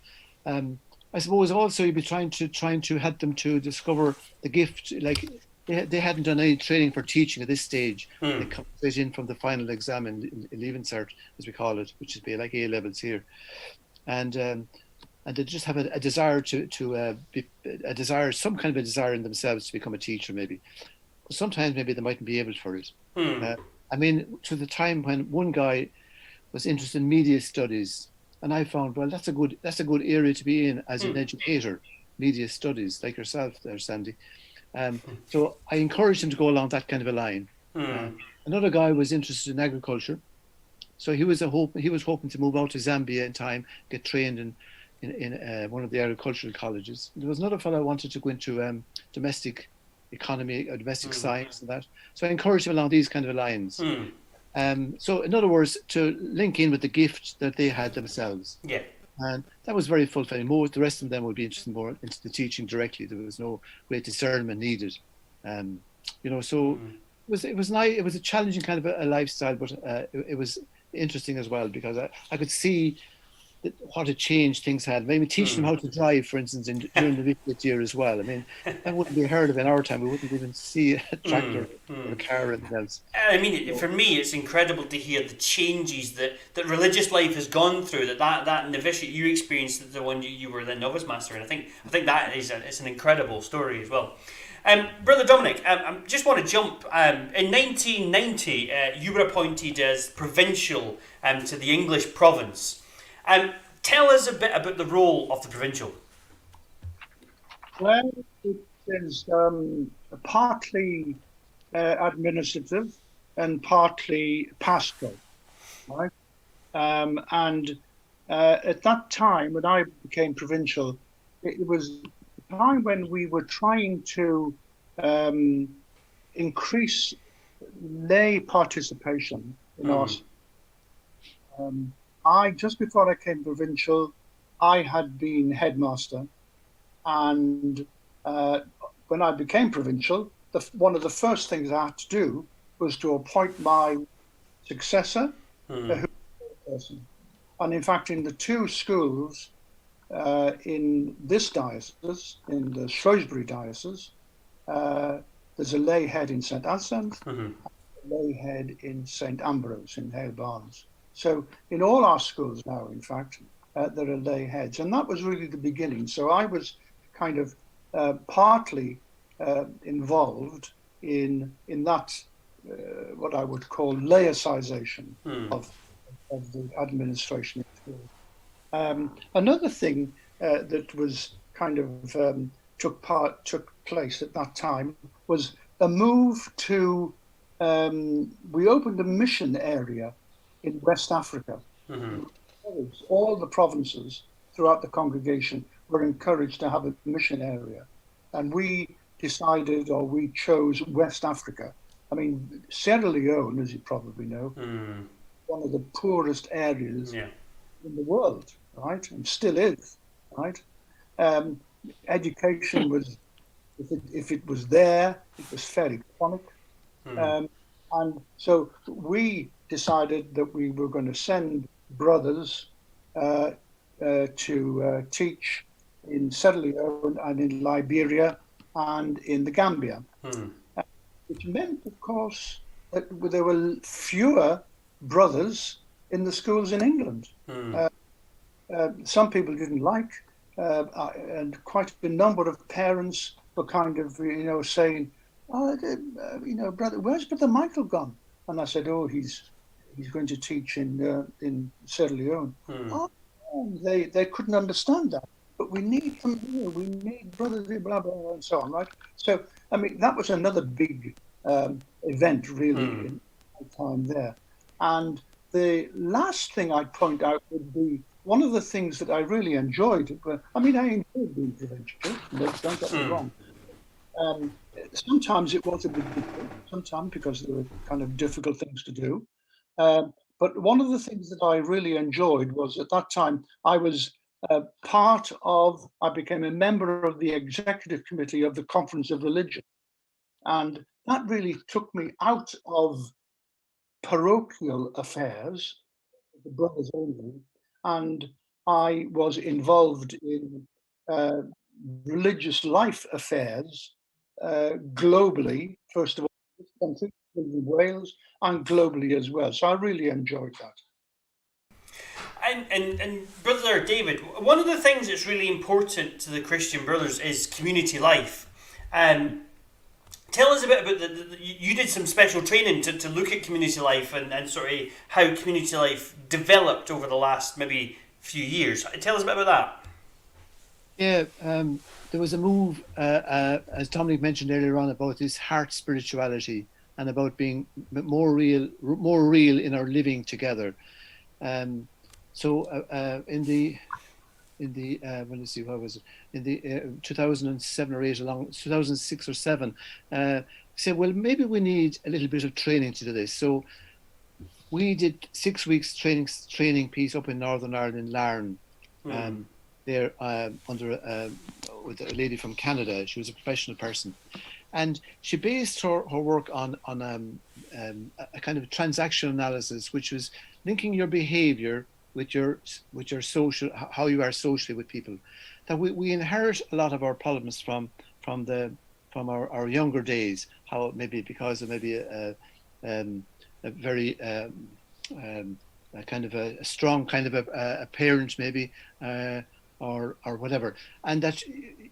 I suppose also you'd be trying to help them to discover the gift. Like they hadn't done any training for teaching at this stage. They come straight in from the final exam in Leavenscert, as we call it, which is be like A levels here, and they just have a desire some kind of a desire in themselves to become a teacher, maybe. But sometimes maybe they mightn't be able for it. I mean, to the time when one guy was interested in media studies. And I found, well, that's a good area to be in as an educator, media studies, like yourself there, Sandy. So I encouraged him to go along that kind of a line. Another guy was interested in agriculture, so he was hoping to move out to Zambia in time, get trained in one of the agricultural colleges. There was another fellow who wanted to go into domestic economy or domestic science and that. So I encouraged him along these kind of lines. So in other words, to link in with the gift that they had themselves. Yeah. And that was very fulfilling. The rest of them would be interested more into the teaching directly. There was no great discernment needed. You know, so was nice. It was a challenging kind of a lifestyle, but it was interesting as well because I could see what a change things had. Maybe teaching them how to drive, for instance, during the Visit year as well. I mean, that wouldn't be heard of in our time. We wouldn't even see a tractor or a car or anything else. I mean, for me, it's incredible to hear the changes that religious life has gone through. That novitiate you experienced, the one you were the novice master, and I think that is it's an incredible story as well. Brother Dominic, I just want to jump. In 1990, you were appointed as provincial to the English province. Tell us a bit about the role of the provincial. Well, it is partly administrative and partly pastoral, right? And at that time, when I became provincial, it was a time when we were trying to increase lay participation in our. Just before I came provincial, I had been headmaster, and when I became provincial, one of the first things I had to do was to appoint my successor, a person. And in fact, in the two schools in this diocese, in the Shrewsbury diocese, there's a lay head in St Anselm's, a lay head in St Ambrose in Hale Barnes. So in all our schools now, in fact, there are lay heads, and that was really the beginning. So I was kind of partly involved in that what I would call laicization of the administration in school. Another thing that was kind of took place at that time was a move to. We opened a mission area in West Africa. All the provinces throughout the congregation were encouraged to have a mission area. And we decided, or we chose West Africa. I mean, Sierra Leone, as you probably know, one of the poorest areas in the world, right? And still is, right? Education was, if it was there, it was fairly chronic. And so we decided that we were going to send brothers to teach in Sierra Leone and in Liberia and in the Gambia, which meant, of course, that there were fewer brothers in the schools in England. Some people didn't like, and quite a number of parents were kind of, saying, "Oh, brother, where's Brother Michael gone?" And I said, "Oh, he's going to teach in Sierra Leone." Oh, they couldn't understand that. But we need them here. We need brothers, blah, blah, blah, and so on, right? So, I mean, that was another big event, really, in my time there. And the last thing I'd point out would be one of the things that I really enjoyed. I mean, I enjoyed being provincial. Don't get me wrong. Sometimes it was a bit difficult, sometimes because there were kind of difficult things to do. But one of the things that I really enjoyed was at that time I was I became a member of the executive committee of the Conference of Religion. And that really took me out of parochial affairs, the brothers only, and I was involved in religious life affairs globally, first of all, in this country, in Wales, and globally as well. So I really enjoyed that. And Brother David, one of the things that's really important to the Christian brothers is community life. Tell us a bit about you did some special training to look at community life and sort of how community life developed over the last maybe few years. Tell us a bit about that. Yeah, there was a move, as Dominic mentioned earlier on, about this heart spirituality and about being more real in our living together. So in the let me see, what was it? In the 2007 or 8, along 2006 or 7, said, well, maybe we need a little bit of training to do this. So we did 6 weeks training piece up in Northern Ireland in Larne. There under with a lady from Canada. She was a professional person, And she based her work on a kind of transaction analysis, which was linking your behavior with your social, how you are socially with people. That we inherit a lot of our problems from our younger days. How maybe because of maybe a very a kind of a strong kind of a parent maybe. Or whatever, and that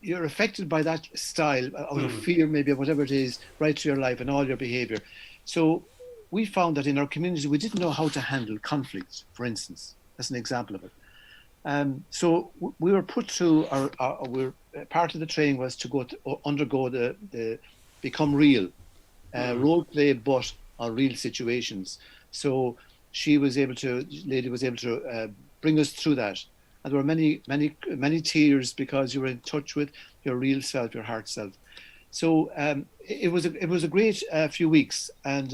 you're affected by that style out of fear, maybe, or whatever it is, right through your life and all your behavior. So we found that in our community, we didn't know how to handle conflict, for instance. That's an example of it. So we were put through part of the training was to undergo the become real role play, but on real situations. So lady was able to bring us through that. And there were many tears because you were in touch with your real self, your heart self. So it was a great few weeks, and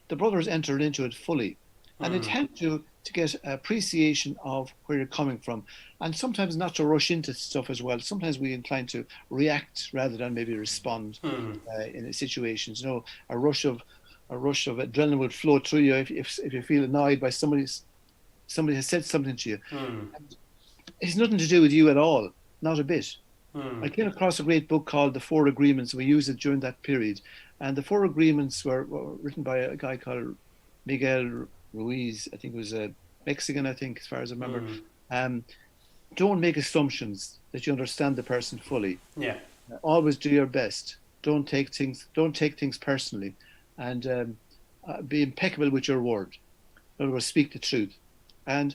the brothers entered into it fully, and it helped you to get appreciation of where you're coming from, and sometimes not to rush into stuff as well. Sometimes we incline to react rather than maybe respond in situations. You know, a rush of adrenaline would flow through you if you feel annoyed by somebody has said something to you. And it's nothing to do with you at all, not a bit. I came across a great book called The Four Agreements. We used it during that period. And the Four Agreements were written by a guy called Miguel Ruiz. I think it was a Mexican, as far as I remember. Don't make assumptions that you understand the person fully. Yeah. Always do your best. Don't take things personally. And be impeccable with your word. In other words, speak the truth. And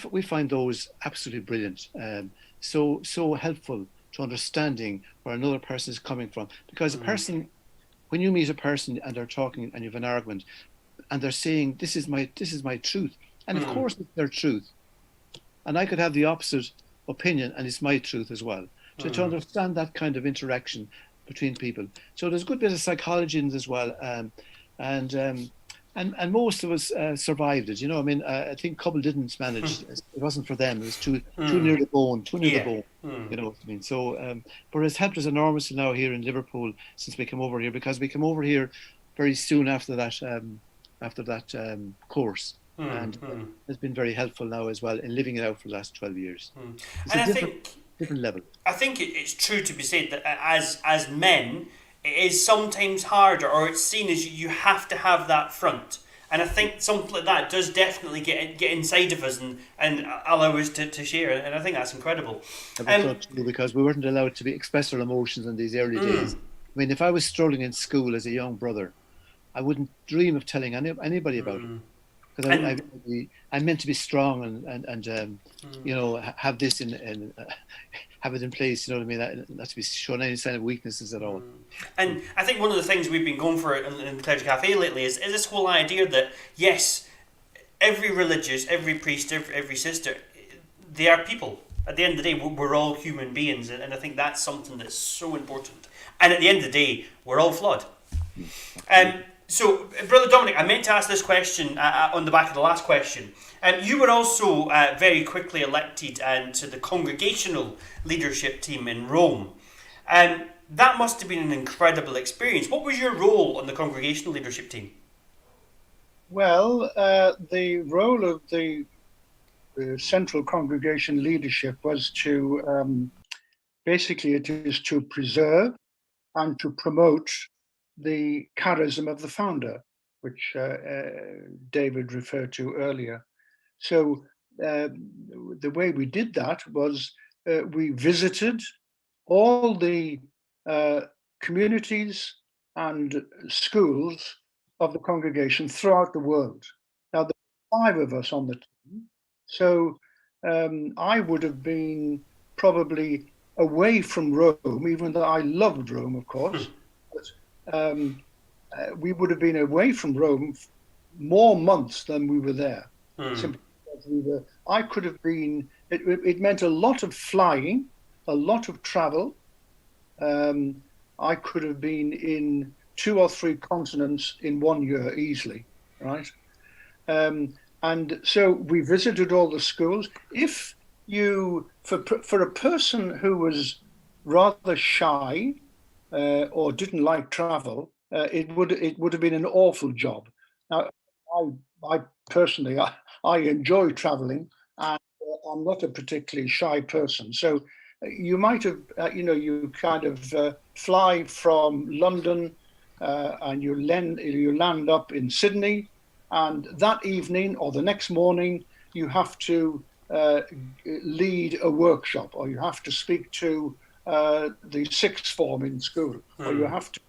we find those absolutely brilliant, so helpful to understanding where another person is coming from. Because a person, when you meet a person and they're talking and you have an argument, and they're saying, "This is my truth," and of course it's their truth, and I could have the opposite opinion, and it's my truth as well. So to understand that kind of interaction between people, so there's a good bit of psychology in it as well, and most of us survived it. You know, I mean, I think a couple didn't manage. It wasn't for them. It was too near the bone, the bone. You know what I mean? So, but it's helped us enormously now here in Liverpool since we came over here, because we came over here very soon after that course. And it's been very helpful now as well in living it out for the last 12 years. It's and different level. I think it's true to be said that as men, it is sometimes harder, or it's seen as you have to have that front. And I think something like that does definitely get inside of us and allow us to share. And I think that's incredible. Because we weren't allowed to express our emotions in these early days. I mean, if I was struggling in school as a young brother, I wouldn't dream of telling anybody about it. Because I'm meant to be strong and you know, have this have it in place. You know what I mean? Not to be showing any sign of weaknesses at all. And I think one of the things we've been going for in the Clergy Café lately is this whole idea that yes, every religious, every priest, every sister, they are people. At the end of the day, we're all human beings, and I think that's something that's so important. And at the end of the day, we're all flawed. So, Brother Dominic, I meant to ask this question on the back of the last question. You were also very quickly elected to the congregational leadership team in Rome. That must have been an incredible experience. What was your role on the congregational leadership team? Well, the role of the central congregation leadership was to, basically it is to preserve and to promote the charism of the founder, which David referred to earlier. So the way we did that was we visited all the communities and schools of the congregation throughout the world. Now, there were 5 of us on the team, so I would have been probably away from Rome, even though I loved Rome, of course. We would have been away from Rome more months than we were there. Simply because I could have been. It meant a lot of flying, a lot of travel. I could have been in 2 or 3 continents in 1 year easily, right? And so we visited all the schools. If you, for a person who was rather shy, or didn't like travel, it would have been an awful job. Now, I personally, I enjoy traveling, and I'm not a particularly shy person. So you might have, you kind of fly from London, and you land up in Sydney, and that evening or the next morning you have to lead a workshop, or you have to speak to the sixth form in school, or you have to,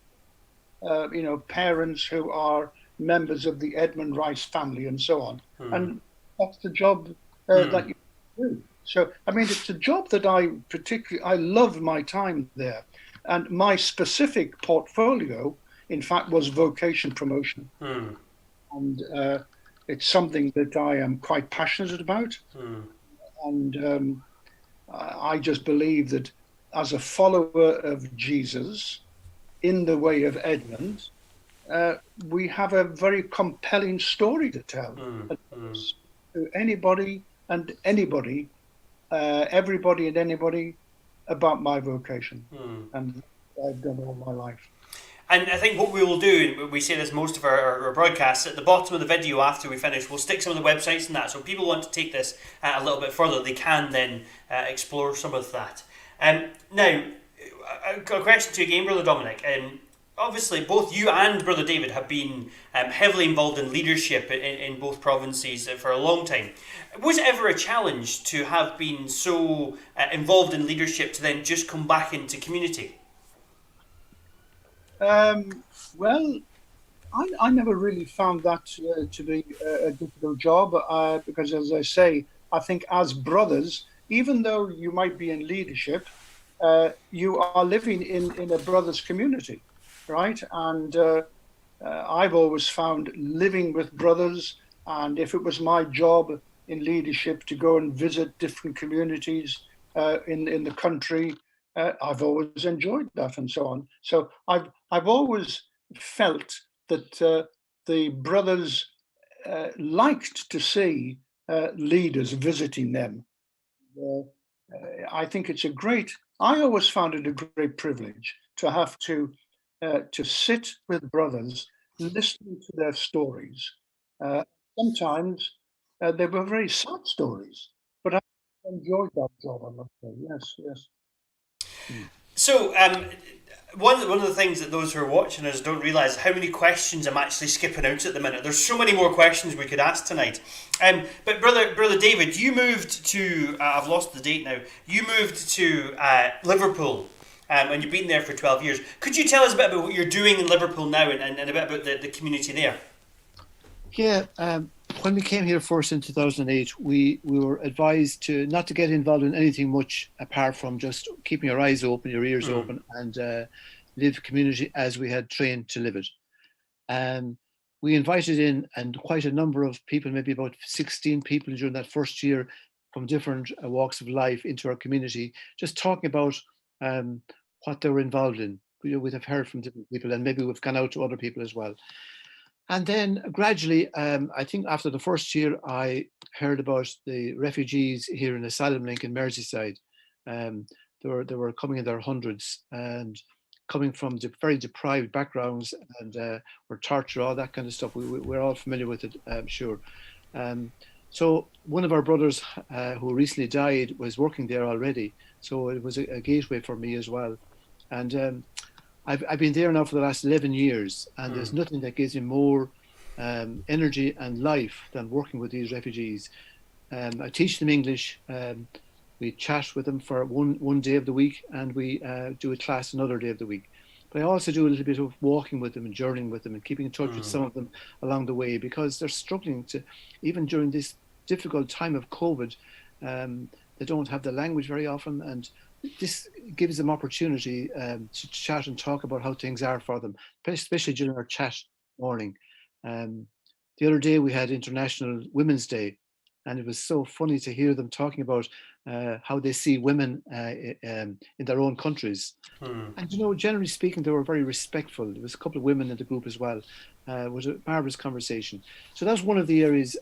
parents who are members of the Edmund Rice family and so on. And that's the job that you do. So, I mean, it's a job that I love my time there. And my specific portfolio, in fact, was vocation promotion. And it's something that I am quite passionate about. And I just believe that as a follower of Jesus, in the way of Edmund, we have a very compelling story to tell to anybody and anybody, everybody and anybody, about my vocation. And I've done all my life. And I think what we will do, we say this most of our broadcasts, at the bottom of the video after we finish, we'll stick some of the websites and that, so if people want to take this a little bit further, they can then explore some of that. Now, I've got a question to you again, Brother Dominic. Obviously, both you and Brother David have been heavily involved in leadership in both provinces for a long time. Was it ever a challenge to have been so involved in leadership to then just come back into community? Well, I never really found that to be a difficult job because, as I say, I think as brothers, even though you might be in leadership, you are living in a brother's community, right? And I've always found living with brothers, and if it was my job in leadership to go and visit different communities in the country, I've always enjoyed that and so on. So I've always felt that the brothers liked to see leaders visiting them. I think it's I always found it a great privilege to have to sit with brothers, listening to their stories. Sometimes they were very sad stories, but I enjoyed that job, I must say. Yes. So, one of the things that those who are watching us don't realise how many questions I'm actually skipping out at the minute. There's so many more questions we could ask tonight. But Brother David, you moved to, I've lost the date now, you moved to Liverpool, and you've been there for 12 years. Could you tell us a bit about what you're doing in Liverpool now and a bit about the community there? Yeah, when we came here first in 2008, we were advised not to get involved in anything much apart from just keeping your eyes open, your ears open, and live community as we had trained to live it. We invited in and quite a number of people, maybe about 16 people during that first year from different walks of life into our community, just talking about what they were involved in. We'd have heard from different people, and maybe we've gone out to other people as well. And then gradually, I think after the first year, I heard about the refugees here in Asylum Link in Merseyside. They were coming in their hundreds and coming from very deprived backgrounds and were tortured, all that kind of stuff. We're all familiar with it, I'm sure. So one of our brothers who recently died was working there already. So it was a gateway for me as well. And I've been there now for the last 11 years, and there's nothing that gives me more energy and life than working with these refugees. I teach them English. We chat with them for one day of the week, and we do a class another day of the week. But I also do a little bit of walking with them and journeying with them and keeping in touch with some of them along the way, because they're struggling to, even during this difficult time of COVID, they don't have the language very often, and this gives them opportunity to chat and talk about how things are for them, especially during our chat morning. The other day we had International Women's Day, and it was so funny to hear them talking about how they see women in their own countries. And, generally speaking, they were very respectful. There was a couple of women in the group as well. It was a marvellous conversation. So that's one of the areas.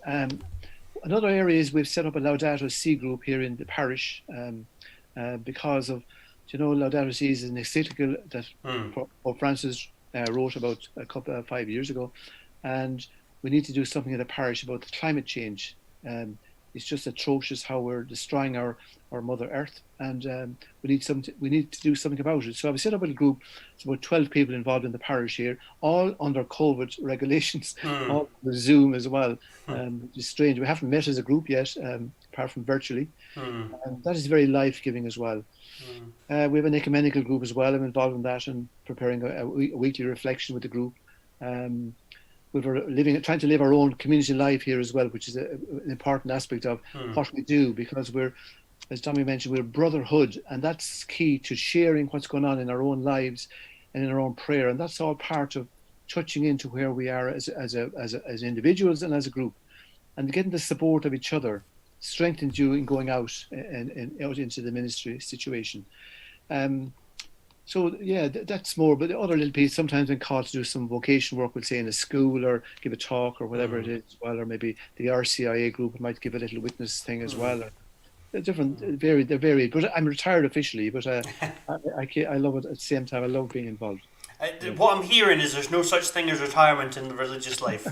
Another area is we've set up a Laudato Si group here in the parish, because of you know, Laudato Si is an encyclical that Mm. Pope Francis wrote about 5 years ago, and we need to do something in the parish about the climate change. It's just atrocious how we're destroying our Mother Earth, and we need to do something about it. So I've set up a group. It's about 12 people involved in the parish here, all under COVID regulations, all with Zoom as well. Which is strange. We haven't met as a group yet, apart from virtually. And that is very life-giving as well. We have an ecumenical group as well. I'm involved in that and preparing a weekly reflection with the group. We're trying to live our own community life here as well, which is an important aspect of what we do, because we're, as Tommy mentioned, we're brotherhood, and that's key to sharing what's going on in our own lives and in our own prayer, and that's all part of touching into where we are as individuals and as a group, and getting the support of each other strengthens you in going out and out into the ministry situation. So yeah, that's more. But the other little piece, sometimes I'm called to do some vocation work, we'll say in a school or give a talk or whatever it is as well, or maybe the RCIA group might give a little witness thing as well. They're different, they're varied. But I'm retired officially, but I love it at the same time. I love being involved. What I'm hearing is there's no such thing as retirement in the religious life.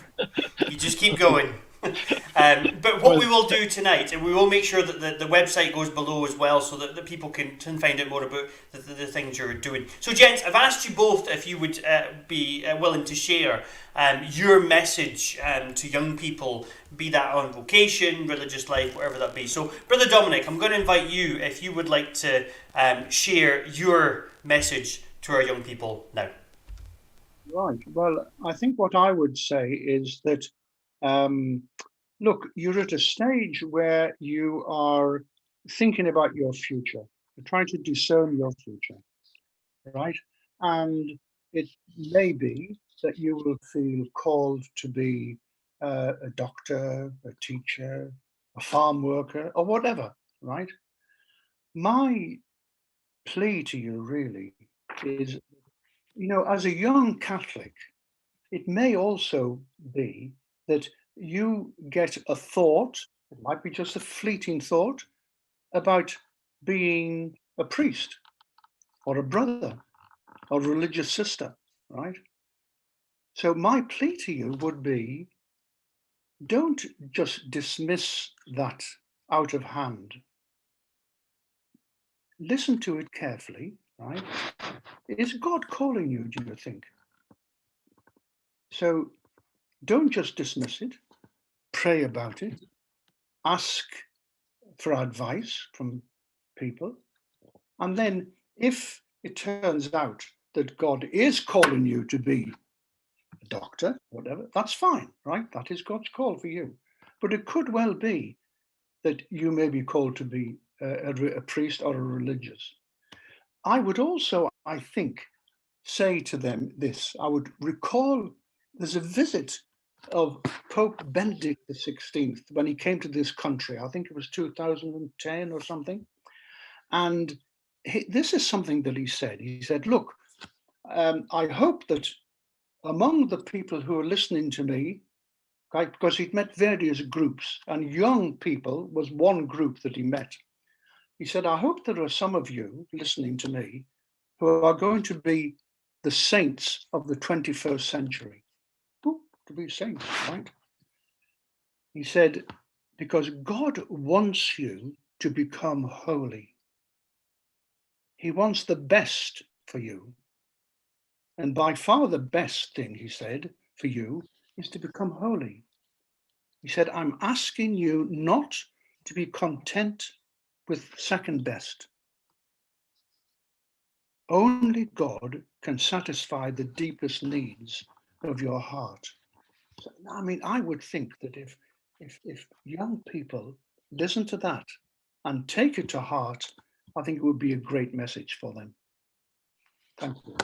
You just keep going. But what we will do tonight, and we will make sure that the website goes below as well, so that the people can find out more about the things you're doing. So, gents, I've asked you both if you would be willing to share your message to young people, be that on vocation, religious life, whatever that be. So, Brother Dominic, I'm going to invite you if you would like to share your message to our young people now. Right. Well, I think what I would say is that, look, you're at a stage where you are thinking about your future. You're trying to discern your future, right? And it may be that you will feel called to be a doctor, a teacher, a farm worker, or whatever, right? My plea to you really is, you know, as a young Catholic, it may also be that you get a thought, it might be just a fleeting thought, about being a priest or a brother or a religious sister, right? So my plea to you would be, don't just dismiss that out of hand. Listen to it carefully, right? Is God calling you, do you think? So don't just dismiss it, pray about it, ask for advice from people. And then if it turns out that God is calling you to be a doctor, whatever, that's fine, right? That is God's call for you. But it could well be that you may be called to be a priest or a religious. I would also, I think, say to them this. I would recall there's a visit of Pope Benedict XVI when he came to this country. I think it was 2010 or something. And this is something that he said. He said, look, I hope that among the people who are listening to me, right, because he'd met various groups, and young people was one group that he met. He said, I hope there are some of you listening to me who are going to be the saints of the 21st century. Ooh, to be saints, right? He said, because God wants you to become holy. He wants the best for you. And by far the best thing, he said, for you is to become holy. He said, I'm asking you not to be content with second best. Only God can satisfy the deepest needs of your heart. So, I mean, I would think that if young people listen to that and take it to heart, I think it would be a great message for them. Thank you.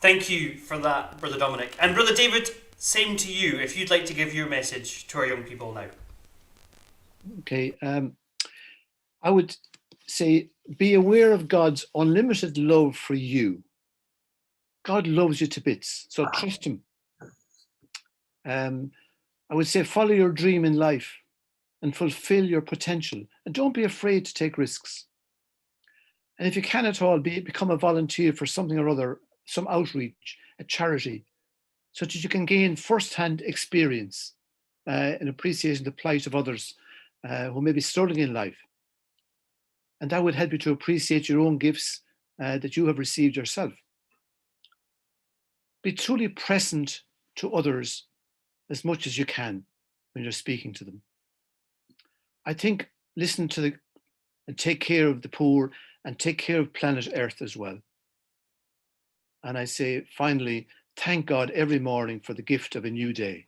Thank you for that, Brother Dominic. And Brother David, same to you, if you'd like to give your message to our young people now. Okay. I would say, be aware of God's unlimited love for you. God loves you to bits, so trust him. I would say, follow your dream in life. and fulfill your potential. And don't be afraid to take risks. And if you can at all, become a volunteer for something or other, some outreach, a charity, so that you can gain first-hand experience and appreciation the plight of others who may be struggling in life. And that would help you to appreciate your own gifts that you have received yourself. Be truly present to others as much as you can when you're speaking to them. I think listen to and take care of the poor and take care of planet Earth as well. And I say, finally, thank God every morning for the gift of a new day.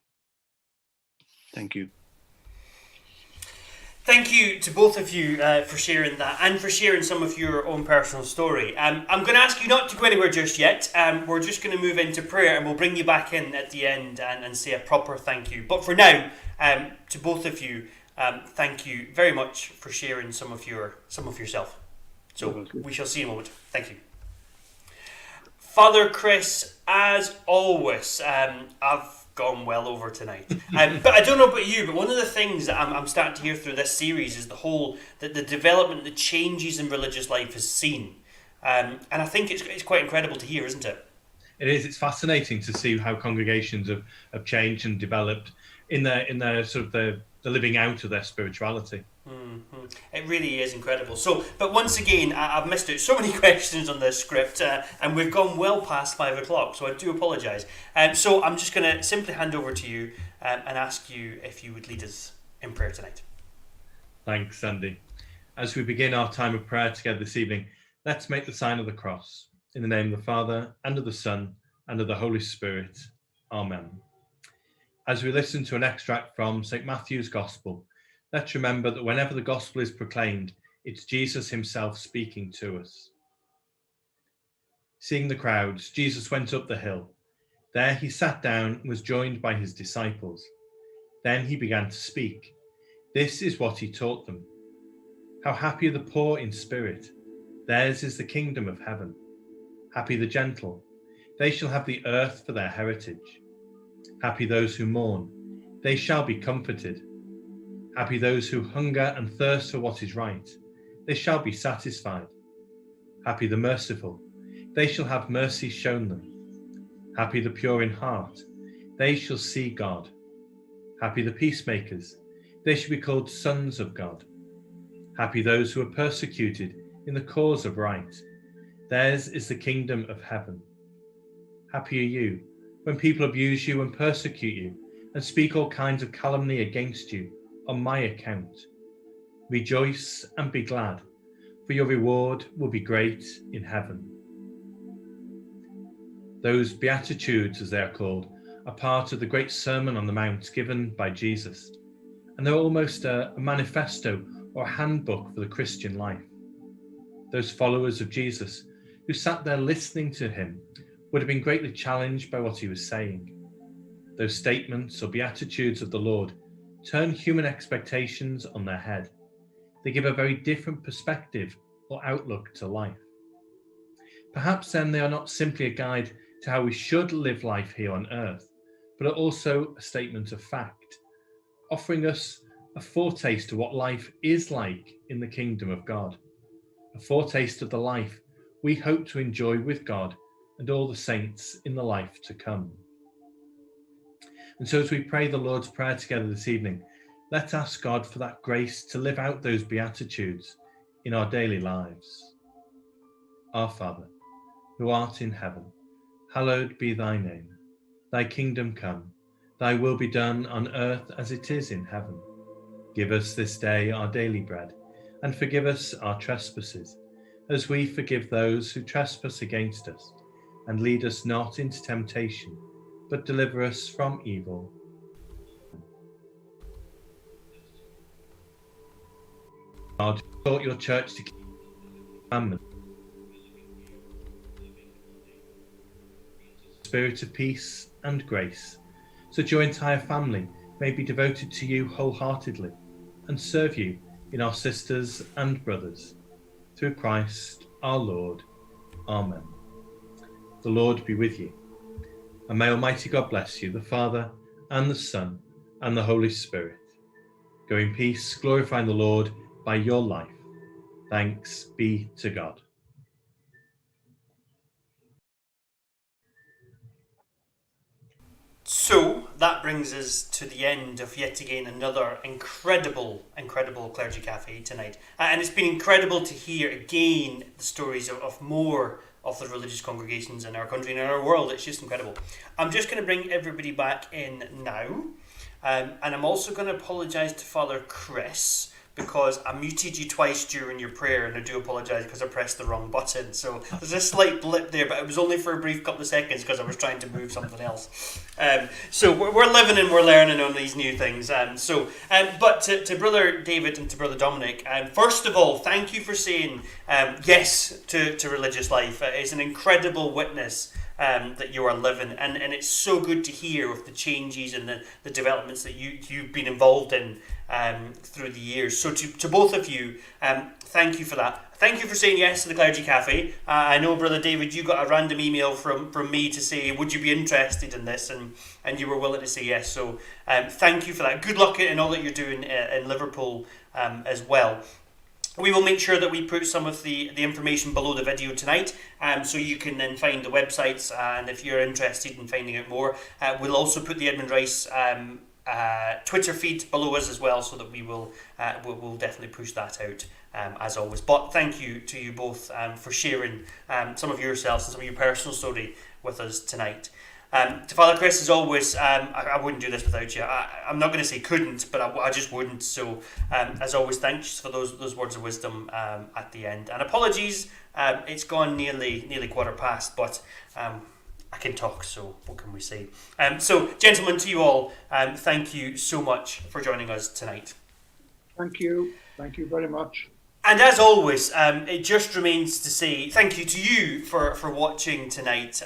Thank you. Thank you to both of you for sharing that and for sharing some of your own personal story. I'm going to ask you not to go anywhere just yet. We're just going to move into prayer and we'll bring you back in at the end and say a proper thank you. But for now, to both of you, thank you very much for sharing some of yourself. So we shall see in a moment. Thank you. Father Chris, as always, I've gone well over tonight. But I don't know about you, but one of the things that I'm starting to hear through this series is the development, the changes in religious life has seen. And I think it's quite incredible to hear, isn't it? It is. It's fascinating to see how congregations have changed and developed in their sort of the living out of their spirituality. Mm-hmm. It really is incredible. So, but once again, I've missed out so many questions on this script, and we've gone well past 5 o'clock, so I do apologise. So I'm just going to simply hand over to you and ask you if you would lead us in prayer tonight. Thanks, Andy. As we begin our time of prayer together this evening, let's make the sign of the cross. In the name of the Father, and of the Son, and of the Holy Spirit. Amen. As we listen to an extract from St. Matthew's Gospel, let's remember that whenever the Gospel is proclaimed, it's Jesus himself speaking to us. Seeing the crowds, Jesus went up the hill. There he sat down and was joined by his disciples. Then he began to speak. This is what he taught them. How happy are the poor in spirit. Theirs is the kingdom of heaven. Happy the gentle. They shall have the earth for their heritage. Happy those who mourn. They shall be comforted. Happy those who hunger and thirst for what is right. They shall be satisfied. Happy the merciful. They shall have mercy shown them. Happy the pure in heart. They shall see God. Happy the peacemakers. They shall be called sons of God. Happy those who are persecuted in the cause of right. Theirs is the kingdom of heaven. Happy are you when people abuse you and persecute you and speak all kinds of calumny against you on my account. Rejoice and be glad, for your reward will be great in heaven. Those Beatitudes, as they are called, are part of the great Sermon on the Mount given by Jesus, and they're almost a manifesto or a handbook for the Christian life. Those followers of Jesus who sat there listening to him would have been greatly challenged by what he was saying. Those statements or Beatitudes of the Lord turn human expectations on their head. They give a very different perspective or outlook to life. Perhaps then they are not simply a guide to how we should live life here on earth, but are also a statement of fact, offering us a foretaste of what life is like in the kingdom of God, a foretaste of the life we hope to enjoy with God and all the saints in the life to come. And so as we pray the Lord's Prayer together this evening, let's ask God for that grace to live out those Beatitudes in our daily lives. Our Father, who art in heaven, hallowed be thy name. Thy kingdom come, thy will be done on earth as it is in heaven. Give us this day our daily bread, and forgive us our trespasses, as we forgive those who trespass against us. And lead us not into temptation, but deliver us from evil. God, you taught your church to keep commandments. Spirit of peace and grace, so that your entire family may be devoted to you wholeheartedly and serve you in our sisters and brothers. Through Christ our Lord. Amen. The Lord be with you. And may Almighty God bless you, the Father and the Son and the Holy Spirit. Go in peace, glorifying the Lord by your life. Thanks be to God. So that brings us to the end of yet again another incredible Clergy Cafe tonight. And it's been incredible to hear again the stories of more of the religious congregations in our country and in our world. It's just incredible. I'm just going to bring everybody back in now. And I'm also going to apologise to Father Chris, because I muted you twice during your prayer, and I do apologise because I pressed the wrong button. So there's a slight blip there, but it was only for a brief couple of seconds because I was trying to move something else. So we're living and we're learning on these new things. But to Brother David and to Brother Dominic, first of all, thank you for saying yes to religious life. It's an incredible witness that you are living, and it's so good to hear of the changes and the developments that you've been involved in through the years. So to both of you, thank you for that. Thank you for saying yes to the Clergy Cafe. I know, Brother David, you got a random email from me to say, would you be interested in this? And you were willing to say yes. So thank you for that. Good luck in all that you're doing in Liverpool as well. We will make sure that we put some of the information below the video tonight, so you can then find the websites, and if you're interested in finding out more, we'll also put the Edmund Rice Twitter feed below us as well, so that we'll definitely push that out as always. But thank you to you both for sharing some of yourselves and some of your personal story with us tonight. To Father Chris, as always, I wouldn't do this without you. I'm not going to say couldn't, but I just wouldn't. So, as always, thanks for those words of wisdom at the end. And apologies, it's gone nearly 15:15, but I can talk, so what can we say? So, gentlemen, to you all, thank you so much for joining us tonight. Thank you. Thank you very much. And as always, it just remains to say thank you to you for watching tonight,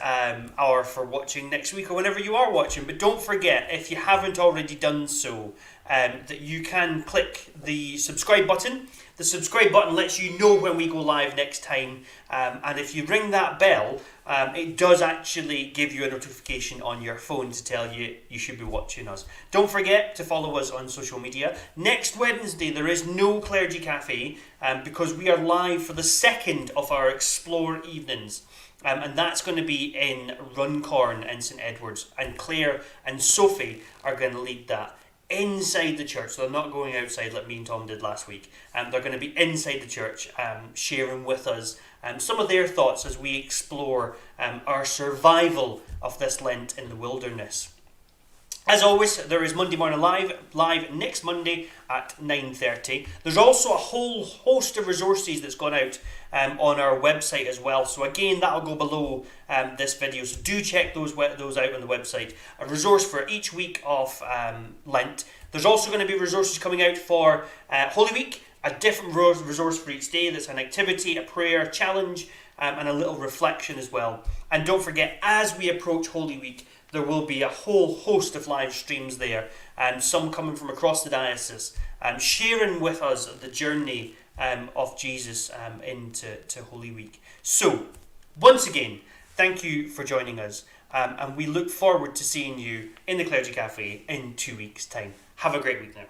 or for watching next week, or whenever you are watching. But don't forget, if you haven't already done so, that you can click the subscribe button. The subscribe button lets you know when we go live next time, and if you ring that bell, it does actually give you a notification on your phone to tell you should be watching us. Don't forget to follow us on social media. Next Wednesday there is no Clergy Cafe, because we are live for the second of our Explore evenings. And that's going to be in Runcorn and St Edwards, and Claire and Sophie are going to lead that inside the church. So they're not going outside like me and Tom did last week. They're going to be inside the church, sharing with us some of their thoughts as we explore our survival of this Lent in the wilderness. As always, there is Monday Morning live next Monday at 9:30. There's also a whole host of resources that's gone out on our website as well. So again, that'll go below this video. So do check those out on the website. A resource for each week of Lent. There's also going to be resources coming out for Holy Week. A different resource for each day. That's an activity, a prayer, a challenge, and a little reflection as well. And don't forget, as we approach Holy Week, there will be a whole host of live streams there, and some coming from across the diocese, sharing with us the journey of Jesus into Holy Week. So, once again, thank you for joining us, and we look forward to seeing you in the Clergy Cafe in 2 weeks' time. Have a great week now.